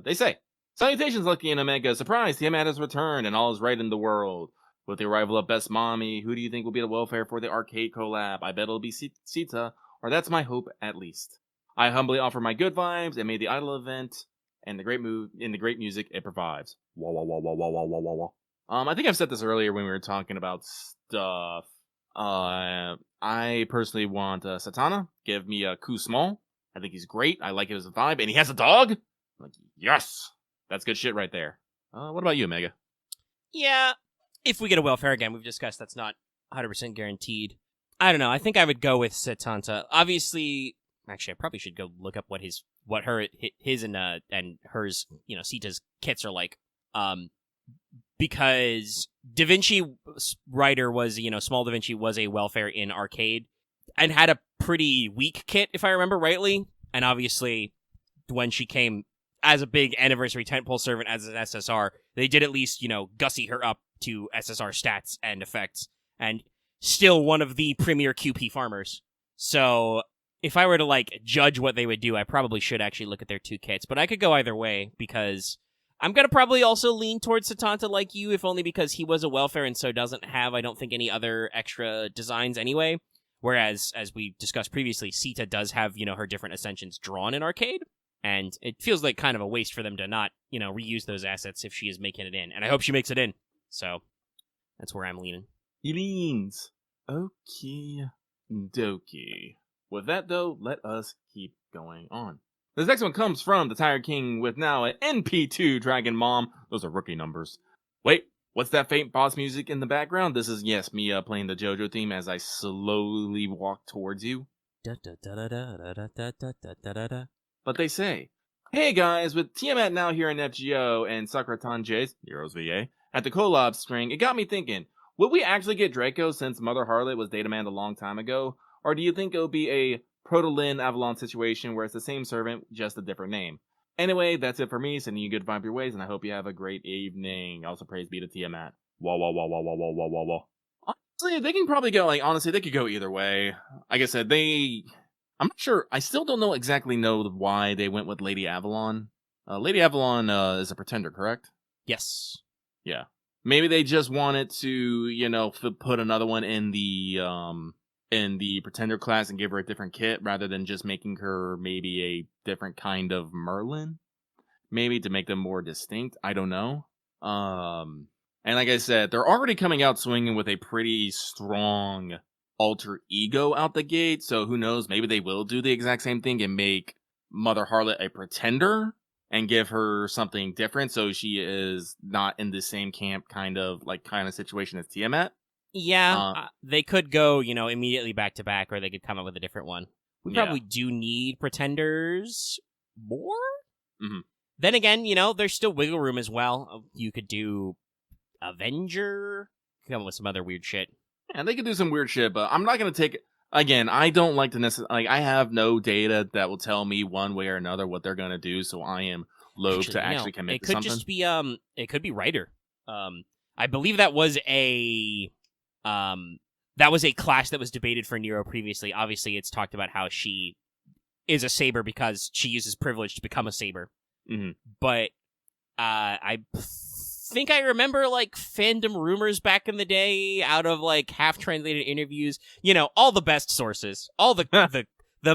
They say, salutations, Lucky and Omega. Surprise, Tiamat has returned and all is right in the world. With the arrival of Best Mommy, who do you think will be the welfare for the Arcade Collab? I bet it'll be Sita, or that's my hope at least. I humbly offer my good vibes and may the idol event and the great music it provides. Wah wah wah wah wah wah wah wah wah. I think I've said this earlier when we were talking about stuff. I personally want Satana. Give me a Ku Small. I think he's great. I like it as a vibe, and he has a dog. I'm like, yes, that's good shit right there. What about you, Omega? Yeah, if we get a welfare again, we've discussed that's not 100% guaranteed. I don't know. I think I would go with Satanta. Obviously, actually, I probably should go look up what his and hers, Sita's kits are like. Because Da Vinci Writer was, Small Da Vinci was a welfare in Arcade and had a pretty weak kit, if I remember rightly. And obviously, when she came as a big anniversary tentpole servant as an SSR, they did at least, gussy her up to SSR stats and effects. And still one of the premier QP farmers. So if I were to, judge what they would do, I probably should actually look at their two kits. But I could go either way, because I'm going to probably also lean towards Satanta like you, if only because he was a welfare and so doesn't have, I don't think, any other extra designs anyway. Whereas, as we discussed previously, Sita does have, her different ascensions drawn in Arcade. And it feels like kind of a waste for them to not, reuse those assets if she is making it in. And I hope she makes it in. So that's where I'm leaning. He leans. Okie dokie. With that, though, let us keep going on. This next one comes from the Tiger King with now an NP2 Dragon Mom. Those are rookie numbers. Wait, what's that faint boss music in the background? This is, yes, me playing the JoJo theme as I slowly walk towards you. But they say, hey guys, with Tiamat now here in FGO and Sakura-Tanjei's, Nero's VA, at the Collab string, it got me thinking, will we actually get Draco since Mother Harlot was Datamanned a long time ago? Or do you think it'll be a Protogiel Avalon situation where it's the same servant, just a different name? Anyway, that's it for me. Sending you good vibe your ways, and I hope you have a great evening. Also, praise be to Tiamat. Wah, wah, wah, wah, wah, wah, wah, wah, wah. Honestly, they can probably go, honestly, they could go either way. Like I said, I'm not sure. I still don't exactly know why they went with Lady Avalon. Lady Avalon is a pretender, correct? Yes. Yeah. Maybe they just wanted to, put another one in the pretender class and give her a different kit rather than just making her maybe a different kind of Merlin. Maybe to make them more distinct. I don't know. And like I said, they're already coming out swinging with a pretty strong alter ego out the gate, so who knows, maybe they will do the exact same thing and make Mother Harlot a pretender and give her something different so she is not in the same camp kind of situation as Tiamat. Yeah, they could go, immediately back to back, or they could come up with a different one. We probably do need pretenders more? Mm-hmm. Then again, there's still wiggle room as well. You could do Avenger, come up with some other weird shit. Yeah, they could do some weird shit, but I'm not going to take... Again, I don't like to necessarily... I have no data that will tell me one way or another what they're going to do, so I am loath to actually commit to something. It could just be, it could be Rider. I believe that was a class that was debated for Nero previously. Obviously, it's talked about how she is a Saber because she uses privilege to become a Saber. Mm-hmm. But, I think I remember fandom rumors back in the day out of half translated interviews, all the best sources, all the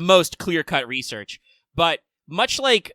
most clear-cut research. But much like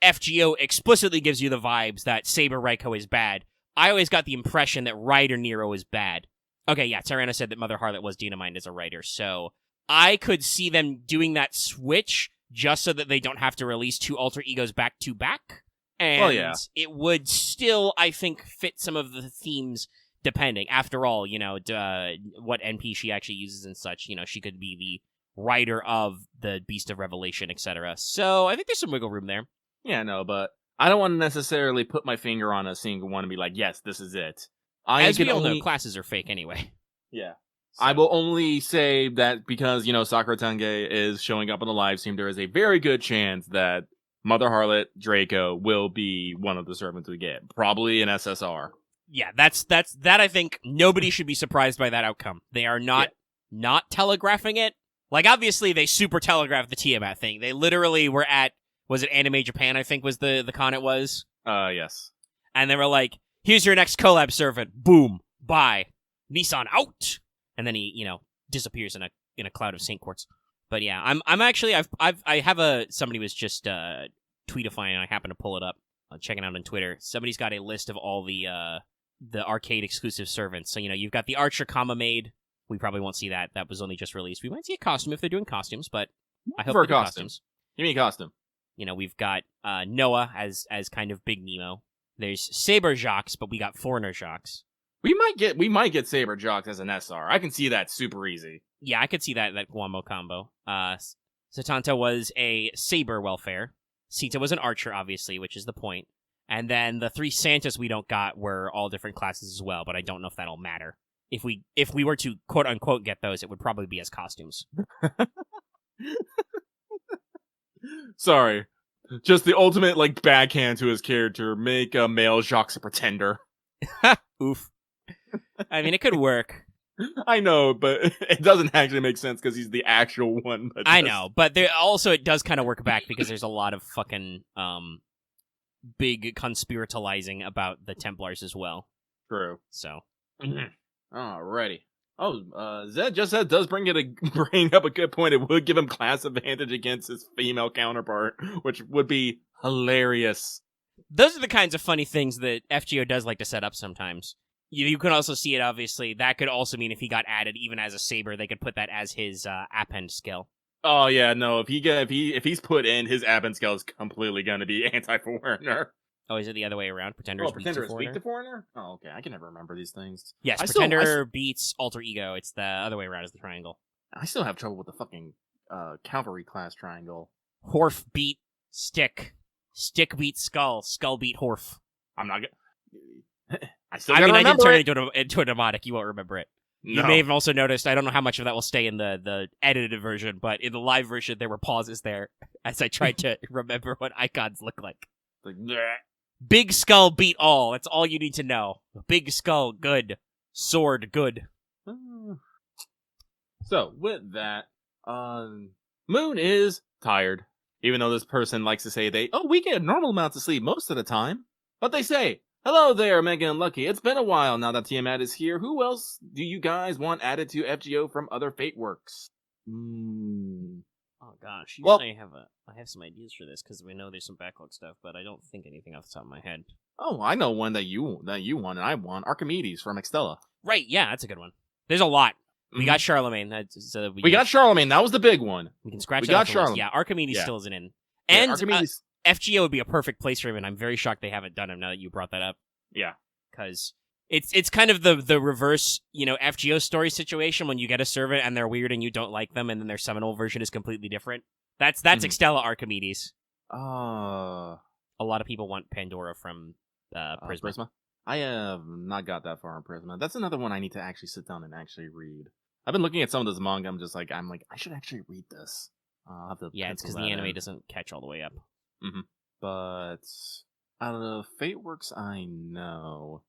FGO explicitly gives you the vibes that Saber Raiko is bad, I always got the impression that Rider Nero is bad. Okay, yeah, Tirana said that Mother Harlot was Dynamite as a writer, so I could see them doing that switch just so that they don't have to release two alter egos back to back. And it would still, I think, fit some of the themes depending. After all, what NP she actually uses and such. She could be the writer of the Beast of Revelation, etc. So I think there's some wiggle room there. Yeah, no, but I don't want to necessarily put my finger on a single one and be like, yes, this is it. As we all know, classes are fake anyway. Yeah. So. I will only say that because, Sakura-Tange is showing up on the live stream, there is a very good chance that Mother Harlot Draco will be one of the servants we get. Probably an SSR. Yeah, that I think nobody should be surprised by that outcome. They are not telegraphing it. Obviously, they super telegraphed the Tiamat thing. They literally were at, was it Anime Japan, I think was the con it was? Yes. And they were like, here's your next collab servant. Boom. Bye. Nissan out. And then he, disappears in a cloud of Saint Quartz. But yeah, I'm actually, I have somebody was just tweetifying, and I happen to pull it up, checking out on Twitter. Somebody's got a list of all the arcade exclusive servants. So, you've got the Archer Comma Maid. We probably won't see that. That was only just released. We might see a costume if they're doing costumes, but I hope for costumes. Give me a costume. We've got Noah as kind of Big Nemo. There's Saber Jaws, but we got Foreigner Jaws. We might get Saber Jaws as an SR. I can see that super easy. Yeah, I could see that Guamo combo. Satanta was a Saber welfare. Sita was an archer, obviously, which is the point. And then the three Santas we don't got were all different classes as well, but I don't know if that'll matter. If we were to quote unquote get those, it would probably be as costumes. Sorry. Just the ultimate backhand to his character. Make a male Jacques a pretender. Oof. I mean, it could work. I know, but it doesn't actually make sense because he's the actual one. I know, but it does kind of work back because there's a lot of fucking big conspiratalizing about the Templars as well. True. So. Alrighty. Zed just said does bring up a good point. It would give him class advantage against his female counterpart, which would be hilarious. Those are the kinds of funny things that FGO does like to set up sometimes. You can also see it, obviously. That could also mean if he got added even as a Saber, they could put that as his append skill. Oh yeah, no. If he's put in, his append skill is completely going to be anti-foreigner. Oh, is it the other way around? Pretender is weak to foreigner? Oh, okay. I can never remember these things. Yes, Pretender beats Alter Ego. It's the other way around as the triangle. I still have trouble with the fucking cavalry class triangle. Horf beat Stick. Stick beat Skull. Skull beat Horf. I'm not gonna... I didn't turn it into a mnemonic. You won't remember it. No. You may have also noticed, I don't know how much of that will stay in the edited version, but in the live version, there were pauses there as I tried to remember what icons look like. Like, bleh. Big Skull beat all. That's all you need to know. Big Skull, good. Sword, good. So, with that, Moon is tired. Even though this person likes to say we get normal amounts of sleep most of the time. But they say, hello there, Megan and Lucky. It's been a while now that Tiamat is here. Who else do you guys want added to FGO from other Fate works? Oh gosh, usually I have some ideas for this because we know there's some backlog stuff, but I don't think anything off the top of my head. Oh, I know one that you want and I want. Archimedes from Extella. Right, yeah, that's a good one. There's a lot. We got Charlemagne. We got Charlemagne. That was the big one. We can scratch. We got Charlemagne. Yeah, Archimedes still isn't in. Yeah, And Archimedes. FGO would be a perfect place for him, and I'm very shocked they haven't done him now that you brought that up. Yeah, because it's kind of the reverse, FGO story situation when you get a servant and they're weird and you don't like them, and then their seminal version is completely different. That's Extella Archimedes. A lot of people want Pandora from Prisma. I have not got that far in Prisma. That's another one I need to actually sit down and actually read. I've been looking at some of this manga. I'm like, I should actually read this. I'll have to. Yeah, it's because the anime doesn't catch all the way up. Mm-hmm. But out of the Fate works I know,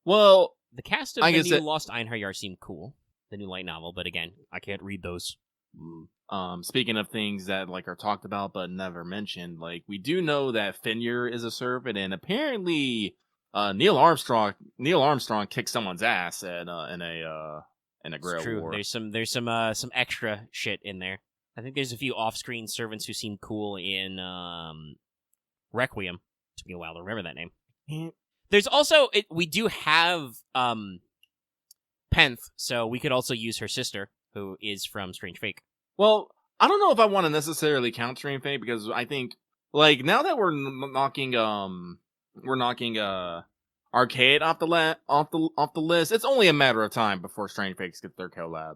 well, the cast of the new Lost Einherjar seemed cool. The new light novel, but again, I can't read those. Speaking of things that are talked about but never mentioned, we do know that Fenrir is a servant, and apparently Neil Armstrong kicked someone's ass in a Grail War. There's some extra shit in there. I think there's a few off-screen servants who seem cool in Requiem. It took me a while to remember that name. There's also we do have Penth, so we could also use her sister, who is from Strange Fake. Well, I don't know if I want to necessarily count Strange Fake because I think now that we're knocking Arcade off the list, it's only a matter of time before Strange Fakes get their collab.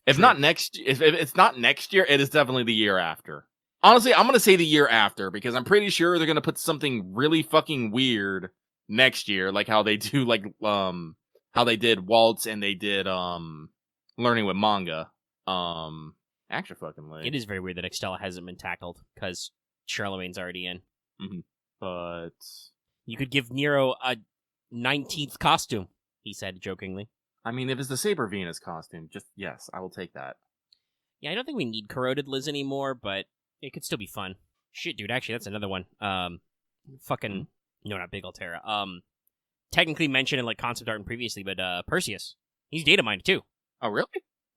If it's not next year, it is definitely the year after. Honestly, I'm gonna say the year after because I'm pretty sure they're gonna put something really fucking weird next year, like how they do how they did Waltz and they did Learning with Manga. Actually, fucking late. It is very weird that Extella hasn't been tackled because Charlemagne's already in. Mm-hmm. But you could give Nero a 19th costume, he said jokingly. I mean, if it's the Saber Venus costume, yes, I will take that. Yeah, I don't think we need Corroded Liz anymore, but it could still be fun. Shit, dude, actually, that's another one. No, not Big Altera. Technically mentioned in concept art and previously, but Perseus. He's data mined too. Oh, really?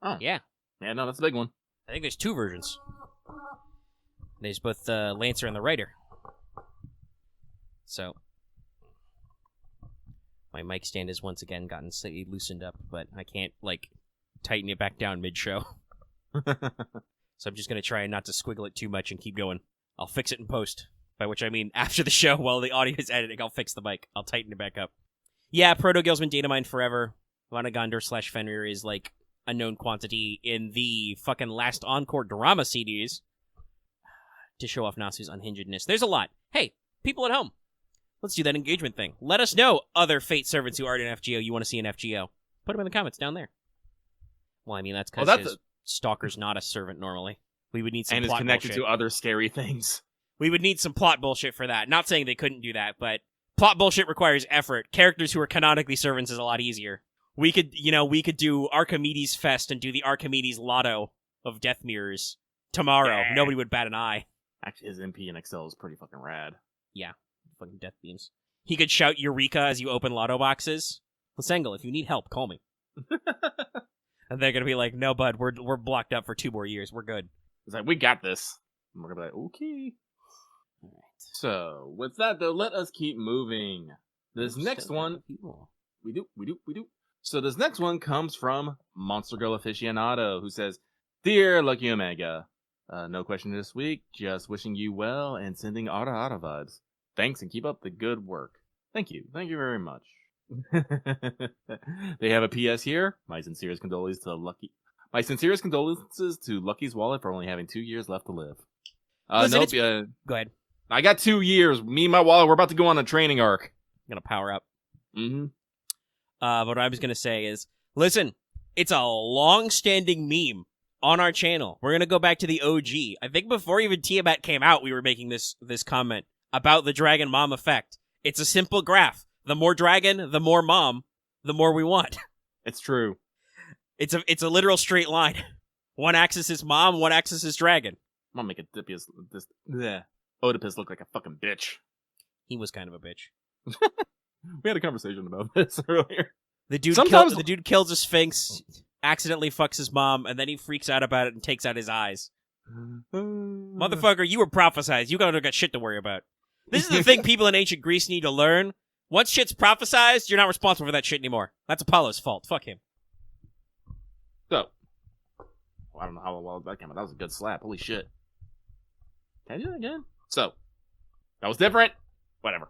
Oh. Yeah. Yeah, no, that's a big one. I think there's two versions. There's both the Lancer and the Rider. So, my mic stand has once again gotten slightly loosened up, but I can't, tighten it back down mid-show. So I'm just going to try not to squiggle it too much and keep going. I'll fix it in post, by which I mean after the show, while the audio is editing, I'll fix the mic. I'll tighten it back up. Yeah, Protogiel's been data mined forever. Vanagandr/Fenrir is, a known quantity in the fucking Last Encore drama CDs to show off Nasu's unhingedness. There's a lot. Hey, people at home. Let's do that engagement thing. Let us know other Fate servants who aren't in FGO you want to see in FGO. Put them in the comments down there. Well, I mean, that's because Stalker's not a servant normally. We would need some plot bullshit. And is connected to other scary things. We would need some plot bullshit for that. Not saying they couldn't do that, but plot bullshit requires effort. Characters who are canonically servants is a lot easier. We could do Archimedes Fest and do the Archimedes Lotto of Death Mirrors tomorrow. Yeah. Nobody would bat an eye. Actually, his MP in Excel is pretty fucking rad. Yeah. Fucking death beams. He could shout Eureka as you open lotto boxes. Lasengel, if you need help, call me. And they're gonna be like, no, bud, we're blocked up for 2 more years. We're good. It's like, we got this. And we're gonna be like, okay. So, with that, though, let us keep moving. This next one... We do. So this next one comes from Monster Girl Aficionado, who says, Dear Lucky Omega, no question this week, just wishing you well and sending Ara vibes. Thanks and keep up the good work. Thank you very much. They have a PS here. My sincerest condolences to Lucky's wallet for only having 2 years left to live. Listen, go ahead. I got 2 years. Me and my wallet, we're about to go on a training arc. I'm gonna power up. Mm-hmm. What I was going to say is, listen, it's a long-standing meme on our channel. We're going to go back to the OG. I think before even Tiamat came out, we were making this comment about the Dragon Mom effect. It's a simple graph. The more dragon, the more mom, the more we want. It's true. It's a literal straight line. One axis is mom, one axis is dragon. I'm going to make Oedipus look like a fucking bitch. He was kind of a bitch. We had a conversation about this earlier. The dude kills a sphinx, accidentally fucks his mom, and then he freaks out about it and takes out his eyes. Motherfucker, you were prophesized. You got shit to worry about. This is the thing people in ancient Greece need to learn. Once shit's prophesized, you're not responsible for that shit anymore. That's Apollo's fault. Fuck him. So, I don't know how well that came out. That was a good slap. Holy shit. Can I do that again? So, that was different. Whatever.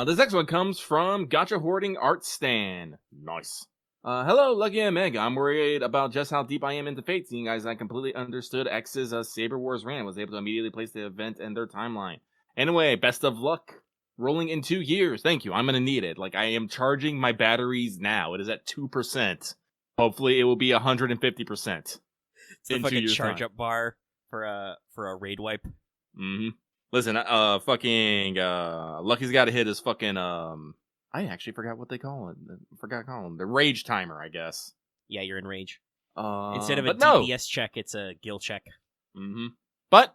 This next one comes from Gotcha Hoarding Art Stan. Nice. Hello, Lucky and Meg. I'm worried about just how deep I am into Fate, seeing as I completely understood X's Saber Wars rant, was able to immediately place the event in their timeline. Anyway, best of luck. Rolling in 2 years. Thank you. I'm gonna need it. Like, I am charging my batteries now. It is at 2%. Hopefully, it will be 150%. It's the fucking charge-up bar for a raid wipe. Mm-hmm. Listen, Lucky's got to hit his fucking, I actually forgot what they call it. The rage timer, I guess. Yeah, you're in rage. Instead of a DPS check, it's a gil check. Mm-hmm. But,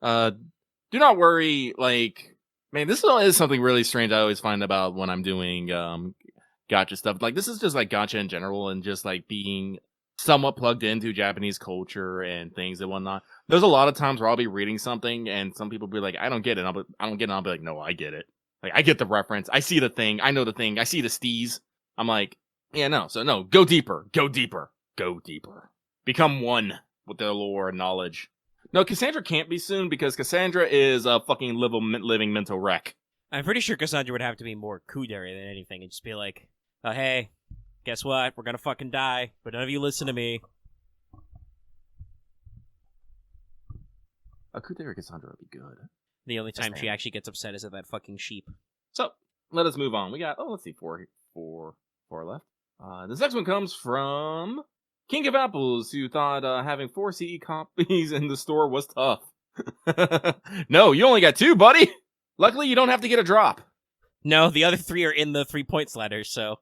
do not worry, like, man, this is something really strange I always find about when I'm doing, gacha stuff. Like, this is just, like, gacha in general and just, like, being somewhat plugged into Japanese culture and things and whatnot. There's a lot of times where I'll be reading something and some people be like, I don't get it. I'll be like, no, I get it. Like, I get the reference. I see the thing. I know the thing. I see the steez. I'm like, yeah, no. So no, go deeper. Go deeper. Go deeper. Become one with their lore and knowledge. No, Cassandra can't be soon because Cassandra is a fucking living mental wreck. I'm pretty sure Cassandra would have to be more kudere than anything and just be like, oh, hey, guess what? We're gonna fucking die, but none of you listen to me. A kudere Cassandra would be good. The only time she actually gets upset is at that fucking sheep. So, let us move on. We got, let's see, four left. This next one comes from King of Apples, who thought having 4 CE copies in the store was tough. No, you only got 2, buddy! Luckily, you don't have to get a drop. No, the other 3 are in the 3-point ladder, so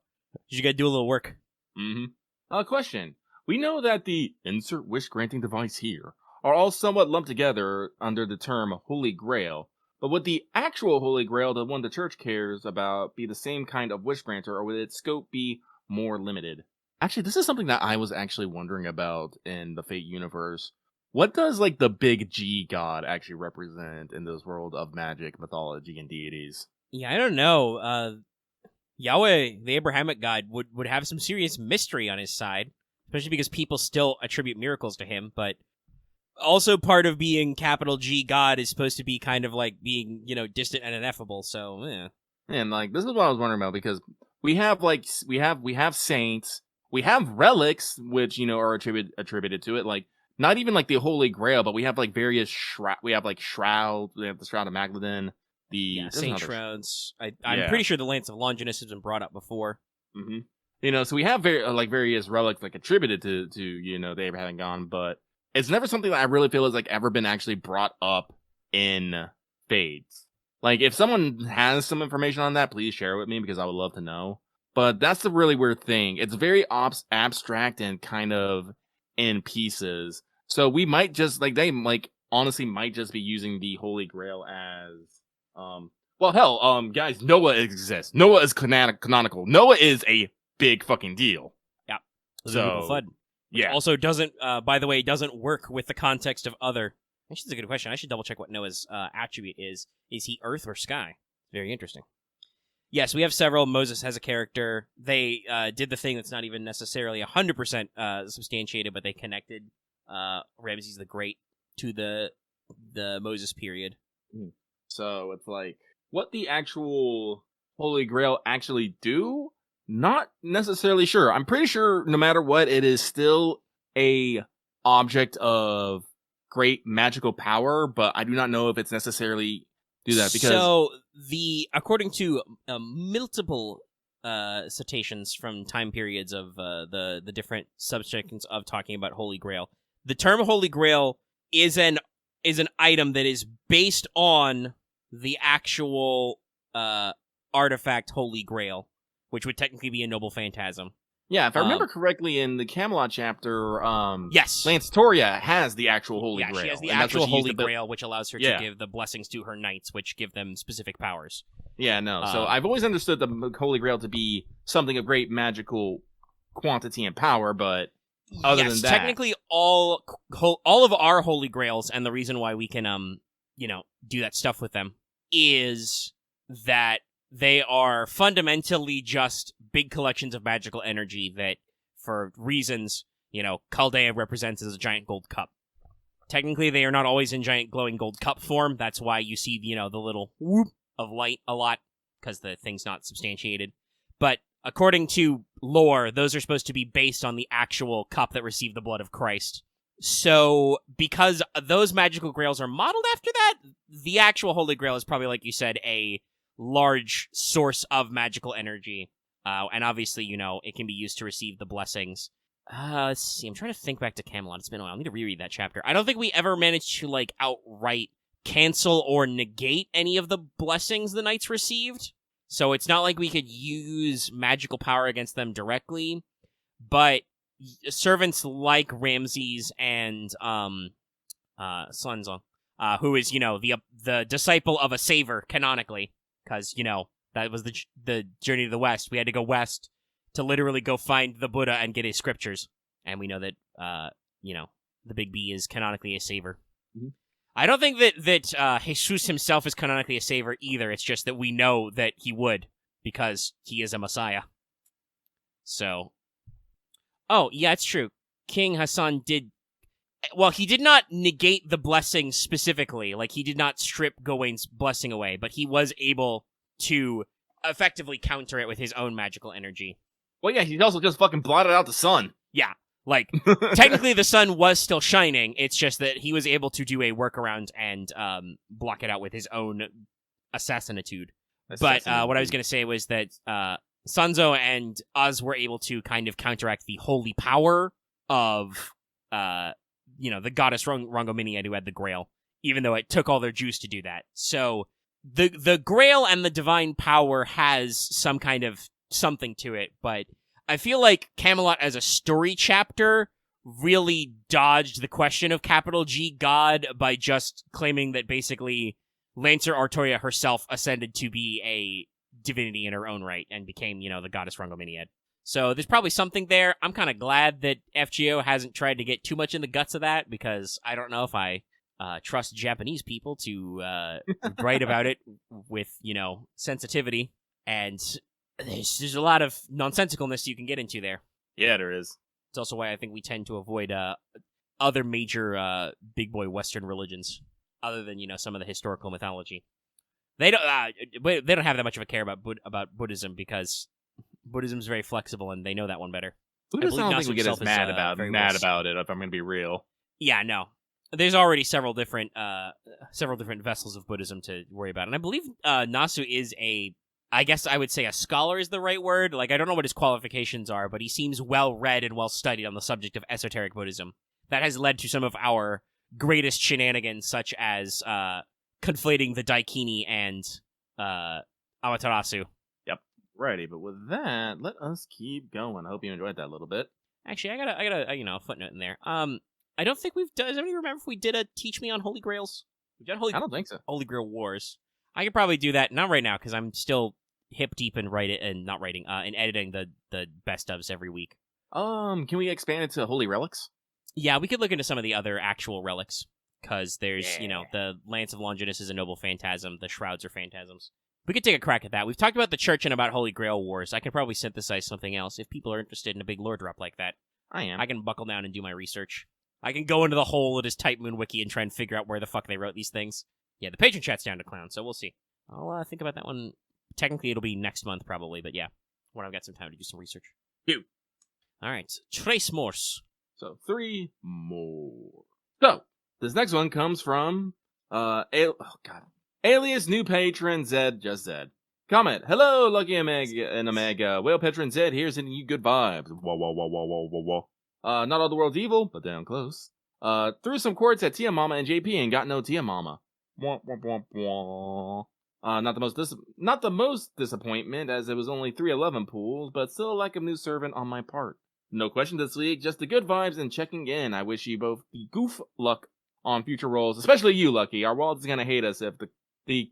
you gotta do a little work. Mm-hmm. Question. We know that the insert wish-granting device here are all somewhat lumped together under the term Holy Grail, but would the actual Holy Grail, the one the church cares about, be the same kind of wish granter, or would its scope be more limited? Actually, this is something that I was actually wondering about in the Fate universe. What does, like, the big G god actually represent in this world of magic, mythology, and deities? Yeah, I don't know. Yahweh, the Abrahamic god, would have some serious mystery on his side, especially because people still attribute miracles to him, but also part of being capital G God is supposed to be kind of like being, distant and ineffable, so, yeah. And, like, this is what I was wondering about, because we have, like, we have saints, we have relics, which, are attributed to it, like, not even, like, the Holy Grail, but we have, like, various shrouds, we have the Shroud of Magdalene, Saint Shrouds. I'm pretty sure the Lance of Longinus has been brought up before. Mm-hmm. So we have various relics, like, attributed to the Abrahamic God, but it's never something that I really feel has, like, ever been actually brought up in Fades. Like, if someone has some information on that, please share it with me, because I would love to know. But that's the really weird thing. It's very abstract and kind of in pieces. So we might just, like, they, like, honestly might just be using the Holy Grail as, guys, Noah exists. Noah is canonical. Noah is a big fucking deal. Yeah. So, Which also doesn't, by the way, doesn't work with the context of other. Actually, that's a good question. I should double check what Noah's attribute is. Is he Earth or Sky? Very interesting. Yes, we have several. Moses has a character. They did the thing that's not even necessarily 100% substantiated, but they connected Ramses the Great to the Moses period. So it's like, what the actual Holy Grail actually do? Not necessarily sure. I'm pretty sure no matter what, it is still a object of great magical power, but I do not know if it's necessarily do that because according to multiple citations from time periods of the different subsections of talking about Holy Grail, the term Holy Grail is an item that is based on the actual artifact Holy Grail, which would technically be a noble phantasm. Yeah, if I remember correctly, in the Camelot chapter, yes, Lancetoria has the actual Holy Grail. Yeah, she has the actual Holy Grail, which allows her to give the blessings to her knights, which give them specific powers. Yeah, no. So I've always understood the Holy Grail to be something of great magical quantity and power, but other than that, technically all of our Holy Grails, and the reason why we can do that stuff with them is that they are fundamentally just big collections of magical energy that, for reasons, Chaldea represents as a giant gold cup. Technically, they are not always in giant glowing gold cup form. That's why you see, the little whoop of light a lot, because the thing's not substantiated. But according to lore, those are supposed to be based on the actual cup that received the blood of Christ. So, because those magical grails are modeled after that, the actual Holy Grail is probably, like you said, a large source of magical energy. And obviously, it can be used to receive the blessings. Let's see, I'm trying to think back to Camelot. It's been a while. I need to reread that chapter. I don't think we ever managed to, outright cancel or negate any of the blessings the knights received. So it's not like we could use magical power against them directly. But servants like Ramses and Sanzo, who is, the disciple of a Saber, canonically, because, that was the journey to the West. We had to go west to literally go find the Buddha and get his scriptures. And we know that, the Big B is canonically a Saber. Mm-hmm. I don't think that Jesus himself is canonically a Saber either. It's just that we know that he would, because he is a Messiah. So, oh, yeah, it's true. King Hassan did... Well, he did not negate the blessing specifically. He did not strip Gawain's blessing away, but he was able to effectively counter it with his own magical energy. Well, yeah, he also just fucking blotted out the sun. Yeah, technically the sun was still shining, it's just that he was able to do a workaround and block it out with his own assassinitude. But what I was going to say was that Sanzo and Uz were able to kind of counteract the holy power of, the goddess Rongominiad who had the Grail, even though it took all their juice to do that. So the Grail and the divine power has some kind of something to it, but I feel like Camelot as a story chapter really dodged the question of capital G God by just claiming that basically Lancer Artoria herself ascended to be a divinity in her own right and became, the goddess Rongominiad. So there's probably something there. I'm kind of glad that FGO hasn't tried to get too much in the guts of that, because I don't know if I trust Japanese people to write about it with, sensitivity. And there's a lot of nonsensicalness you can get into there. Yeah, there is. It's also why I think we tend to avoid other major big boy Western religions, other than some of the historical mythology. They don't have that much of a care about Buddhism, because Buddhism's very flexible, and they know that one better. Buddhism, I don't think we get as mad about it. If I'm going to be real. Yeah, no. There's already several different vessels of Buddhism to worry about, and I believe Nasu is I guess I would say a scholar is the right word. I don't know what his qualifications are, but he seems well-read and well-studied on the subject of esoteric Buddhism. That has led to some of our greatest shenanigans, such as conflating the Daikini and Amaterasu. Yep, righty. But with that, let us keep going. I hope you enjoyed that a little bit. Actually, I got a footnote in there. I don't think we've done... Does anybody remember if we did a Teach Me on Holy Grails? We've done I don't think so. Holy Grail Wars. I could probably do that, not right now, because I'm still hip deep in editing the best ofs every week. Can we expand it to Holy Relics? Yeah, we could look into some of the other actual relics, because there's, the Lance of Longinus is a noble phantasm, the Shrouds are phantasms. We could take a crack at that. We've talked about the Church and about Holy Grail Wars. I can probably synthesize something else if people are interested in a big lore drop like that. I am. I can buckle down and do my research. I can go into the hole of his Type Moon wiki and try and figure out where the fuck they wrote these things. Yeah, the patron chat's down to clown, so we'll see. I'll think about that one. Technically, it'll be next month, probably, but yeah, when I've got some time to do some research. Two. All right, tres mores. So 3 more. So this next one comes from alias new patron Zed, just Zed. Comment: Hello, Lucky Omega and Omega. Whale patron Zed here, sending you good vibes. Whoa, whoa, whoa, whoa, whoa, whoa, whoa. Not all the world's evil, but damn close. Threw some quartz at Tiamama and JP and got no Tiamama. Wah, wah, wah, wah. Not the most disappointment, as it was only 311 pools, but still a lack of new servant on my part. No question this week, just the good vibes and checking in. I wish you both the goof luck on future rolls, especially you, Lucky. Our wallet's gonna hate us if the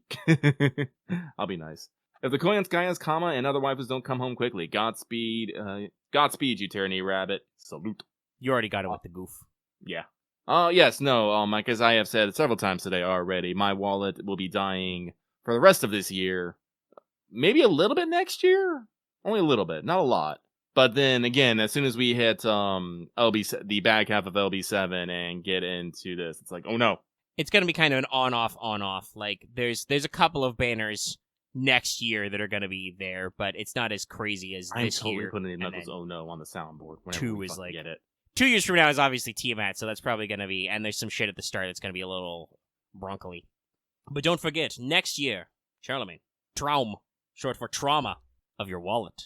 I'll be nice. If the Koyan Skyas, and other waifus don't come home quickly. Godspeed, you tyranny rabbit. Salute. You already got it with the goof. Yeah. Yes, no, Mike, as I have said several times today already, my wallet will be dying for the rest of this year. Maybe a little bit next year? Only a little bit, not a lot. But then again, as soon as we hit the back half of LB7 and get into this, it's like, oh no. It's going to be kind of an on-off. Like, there's a couple of banners next year that are going to be there, but it's not as crazy as this year. I'm totally putting in Knuckles oh no on the soundboard. 2 is like... Get it. 2 years from now is obviously Tiamat, so that's probably going to be... And there's some shit at the start that's going to be a little broncally. But don't forget, next year, Charlemagne, Traum, short for trauma, of your wallet.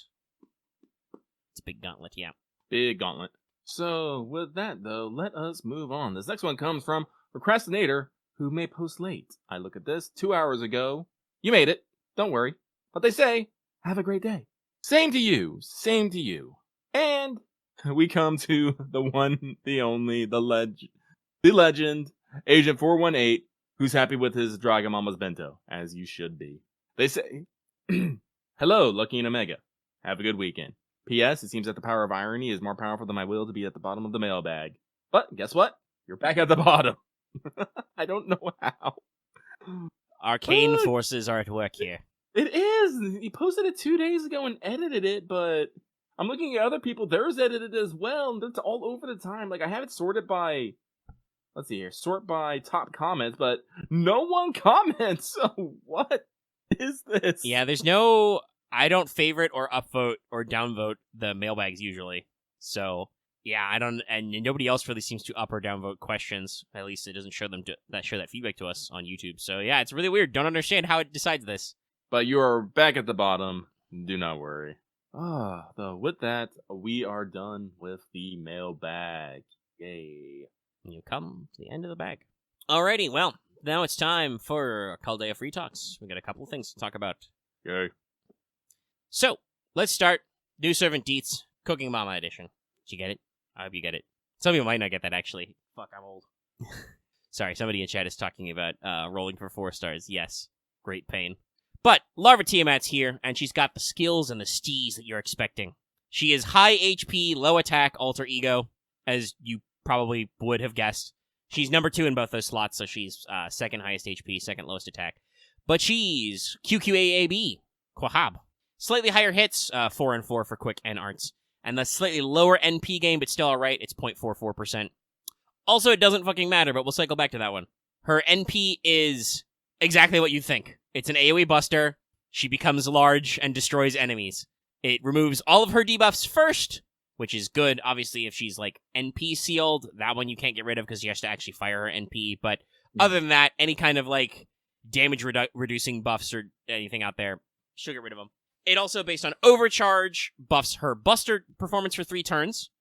It's a big gauntlet, yeah. Big gauntlet. So, with that, though, let us move on. This next one comes from Procrastinator, who may post late. I look at this 2 hours ago. You made it. Don't worry. But they say, have a great day. Same to you. Same to you. And we come to the one, the only, the legend, Agent 418, who's happy with his Dragon Mama's bento, as you should be. They say, hello, Lucky and Omega. Have a good weekend. P.S. It seems that the power of irony is more powerful than my will to be at the bottom of the mailbag. But guess what? You're back at the bottom. I don't know how. Arcane forces are at work here. It is. He posted it 2 days ago and edited it, but I'm looking at other people. Theirs edited as well, and it's all over the time. Like, I have it sorted by... Let's see here. Sort by top comments, but no one comments. So what is this? Yeah, there's no... I don't favorite or upvote or downvote the mailbags usually. So, yeah, I don't... And nobody else really seems to up or downvote questions. At least it doesn't show them show that feedback to us on YouTube. So, yeah, it's really weird. Don't understand how it decides this. But you are back at the bottom. Do not worry. Though, with that, we are done with the mailbag. Yay. You come to the end of the bag. Alrighty, well, now it's time for Caldea Free Talks. We got a couple of things to talk about. Yay. So, let's start. New Servant Deets, Cooking Mama Edition. Did you get it? I hope you get it. Some people might not get that, actually. Fuck, I'm old. Sorry, somebody in chat is talking about rolling for 4 stars. Yes, great pain. But Larva Tiamat's here, and she's got the skills and the steez that you're expecting. She is high HP, low attack, alter ego, as you probably would have guessed. She's number 2 in both those slots, so she's second highest HP, second lowest attack. But she's QQAAB, Quahab. Slightly higher hits, 4 and 4 for quick and arts. And the slightly lower NP game, but still alright, it's 0.44%. Also, it doesn't fucking matter, but we'll cycle back to that one. Her NP is exactly what you'd think. It's an AoE buster. She becomes large and destroys enemies. It removes all of her debuffs first, which is good. Obviously, if she's, like, NP sealed, that one you can't get rid of because she has to actually fire her NP. But other than that, any kind of, like, damage reducing buffs or anything out there, she'll get rid of them. It also, based on overcharge, buffs her buster performance for 3 turns.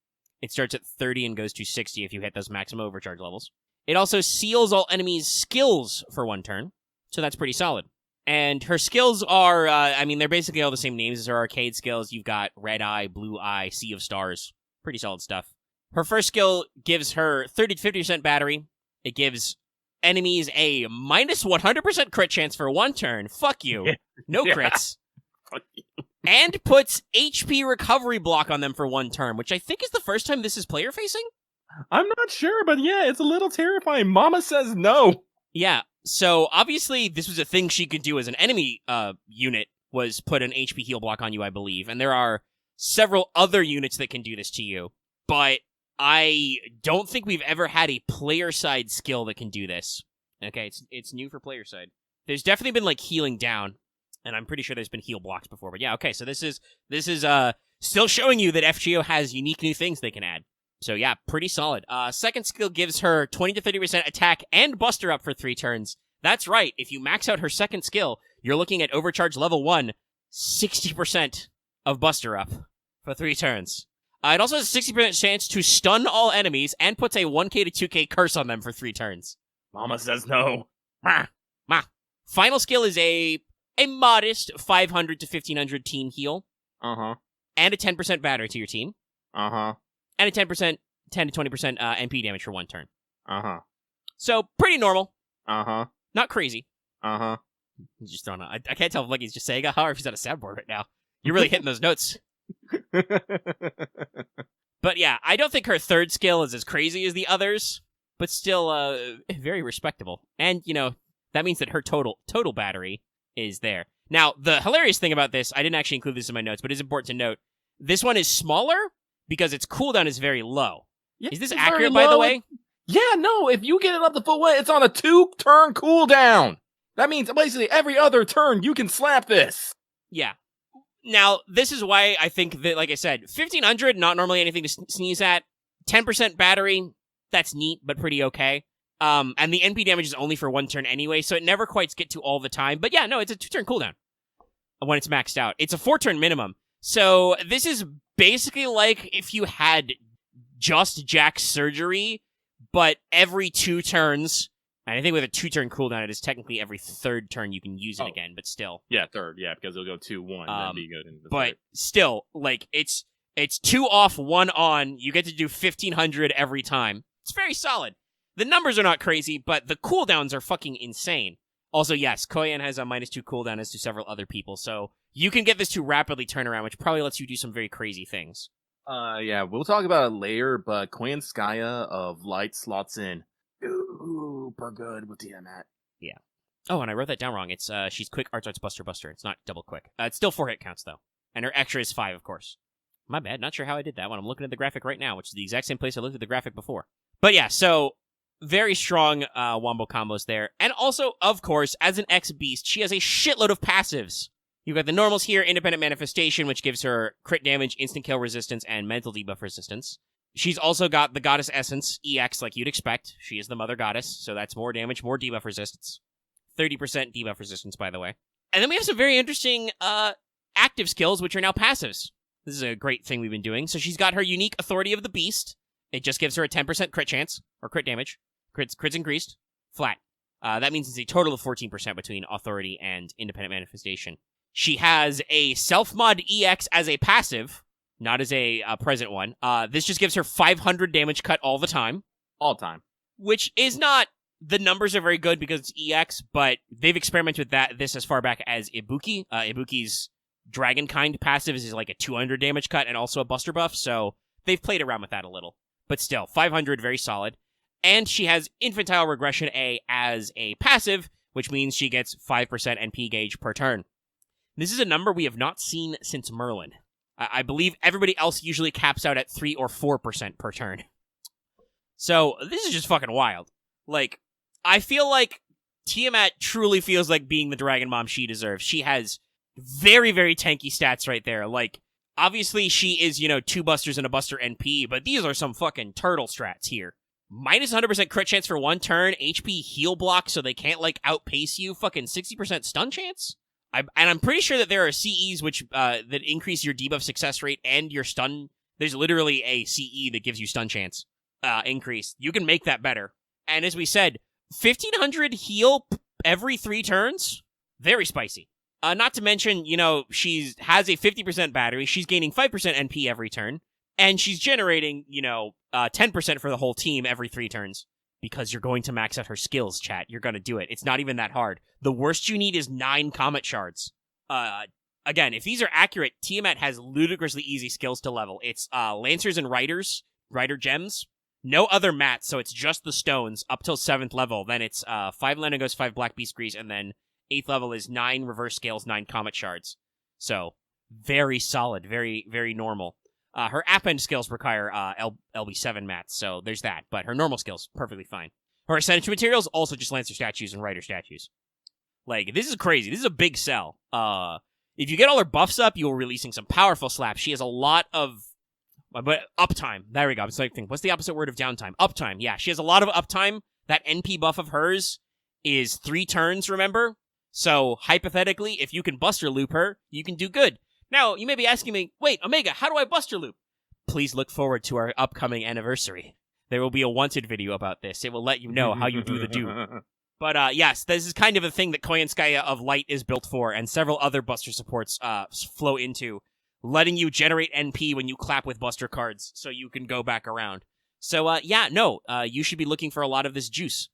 It starts at 30 and goes to 60 if you hit those maximum overcharge levels. It also seals all enemies' skills for 1 turn, so that's pretty solid. And her skills are, they're basically all the same names as her arcade skills. You've got Red Eye, Blue Eye, Sea of Stars. Pretty solid stuff. Her first skill gives her 30 to 50% battery. It gives enemies a minus 100% crit chance for 1 turn. Fuck you. No crits. and puts HP recovery block on them for 1 turn, which I think is the first time this is player facing? I'm not sure, but yeah, it's a little terrifying. Mama says no. Yeah, so obviously this was a thing she could do as an enemy unit, was put an HP heal block on you, I believe, and there are several other units that can do this to you, but I don't think we've ever had a player side skill that can do this. Okay, it's new for player side. There's definitely been like healing down, and I'm pretty sure there's been heal blocks before, but yeah, okay, so this is still showing you that FGO has unique new things they can add. So yeah, pretty solid. Second skill gives her 20 to 30% attack and buster up for 3 turns. That's right, if you max out her second skill, you're looking at overcharge level 1, 60% of buster up for 3 turns. It also has a 60% chance to stun all enemies and puts a 1k to 2k curse on them for 3 turns. Mama says no. Final skill is a modest 500 to 1500 team heal. Uh-huh. And a 10% battery to your team. Uh-huh. And a 10 to 20% MP damage for 1 turn. Uh-huh. So, pretty normal. Uh-huh. Not crazy. Uh-huh. He's just throwing I can't tell if Lucky's just saying or if he's on a soundboard right now. You're really hitting those notes. But yeah, I don't think her third skill is as crazy as the others, but still very respectable. And, you know, that means that her total battery is there. Now, the hilarious thing about this, I didn't actually include this in my notes, but it's important to note, this one is smaller because its cooldown is very low. Yeah, is this accurate, by the way? Yeah, no, if you get it up the full way, it's on a 2-turn cooldown. That means basically every other turn you can slap this. Yeah. Now, this is why I think that, like I said, 1500, not normally anything to sneeze at. 10% battery, that's neat, but pretty okay. And the NP damage is only for 1 turn anyway, so it never quite gets to all the time. But yeah, no, it's a 2-turn cooldown when it's maxed out. It's a 4-turn minimum. So this is basically like if you had just Jack's surgery, but every 2 turns, and I think with a 2-turn cooldown, it is technically every 3rd turn you can use it again, but still. Yeah, 3rd, yeah, because it'll go 2-1, then be good into the but 3rd. Still, like, it's 2 off, 1 on, you get to do 1500 every time. It's very solid. The numbers are not crazy, but the cooldowns are fucking insane. Also, yes, Koyan has a -2 cooldown as do several other people, so you can get this to rapidly turn around, which probably lets you do some very crazy things. Yeah, we'll talk about it later, but Koyanskaya of Light slots in super good with Tiamat. Yeah. Oh, and I wrote that down wrong. It's she's quick, arts, buster. It's not double quick. It's still 4 hit counts, though. And her extra is 5, of course. My bad, not sure how I did that one. I'm looking at the graphic right now, which is the exact same place I looked at the graphic before. But yeah, so very strong wombo combos there. And also, of course, as an X-Beast, she has a shitload of passives. You've got the normals here, Independent Manifestation, which gives her crit damage, instant kill resistance, and mental debuff resistance. She's also got the Goddess Essence, EX, like you'd expect. She is the Mother Goddess, so that's more damage, more debuff resistance. 30% debuff resistance, by the way. And then we have some very interesting active skills, which are now passives. This is a great thing we've been doing. So she's got her unique Authority of the Beast. It just gives her a 10% crit chance, or crit damage. Crits increased. Flat. That means it's a total of 14% between Authority and Independent Manifestation. She has a Self-Mod EX as a passive, not as a present one. This just gives her 500 damage cut all the time. All time. Which is not... The numbers are very good because it's EX, but they've experimented with this as far back as Ibuki. Ibuki's Dragonkind passive is like a 200 damage cut and also a buster buff, so they've played around with that a little. But still, 500, very solid. And she has Infantile Regression A as a passive, which means she gets 5% NP gauge per turn. This is a number we have not seen since Merlin. I believe everybody else usually caps out at 3 or 4% per turn. So, this is just fucking wild. Like, I feel like Tiamat truly feels like being the Dragon Mom she deserves. She has very, very tanky stats right there. Like, obviously she is, 2 busters and a buster NP, but these are some fucking turtle strats here. Minus 100% crit chance for 1 turn, HP heal block so they can't, outpace you, fucking 60% stun chance? I'm pretty sure that there are CEs which that increase your debuff success rate and your stun. There's literally a CE that gives you stun chance increase. You can make that better. And as we said, 1500 heal every 3 turns? Very spicy. Not to mention, she has a 50% battery. She's gaining 5% NP every turn. And she's generating, 10% for the whole team every 3 turns. Because you're going to max out her skills, chat. You're going to do it. It's not even that hard. The worst you need is 9 Comet Shards. again, if these are accurate, Tiamat has ludicrously easy skills to level. It's Lancers and Riders, Rider Gems. No other mats, so it's just the stones up till 7th level. Then it's 5 Lenagos, 5 Black Beast Grease, and then 8th level is 9 Reverse Scales, 9 Comet Shards. So, very solid, very, very normal. Her append skills require LB7 mats, so there's that. But her normal skills, perfectly fine. Her Ascension materials, also just Lancer statues and Rider statues. Like, this is crazy. This is a big sell. If you get all her buffs up, you're releasing some powerful slaps. She has a lot of... But uptime. There we go. It's like, what's the opposite word of downtime? Uptime. Yeah, she has a lot of uptime. That NP buff of hers is 3 turns, remember? So, hypothetically, if you can Buster Loop her, you can do good. Now, you may be asking me, wait, Omega, how do I Buster Loop? Please look forward to our upcoming anniversary. There will be a wanted video about this. It will let you know how you do the do. But, yes, this is kind of a thing that Koyanskaya of Light is built for, and several other Buster supports flow into, letting you generate NP when you clap with Buster cards, so you can go back around. So, you should be looking for a lot of this juice.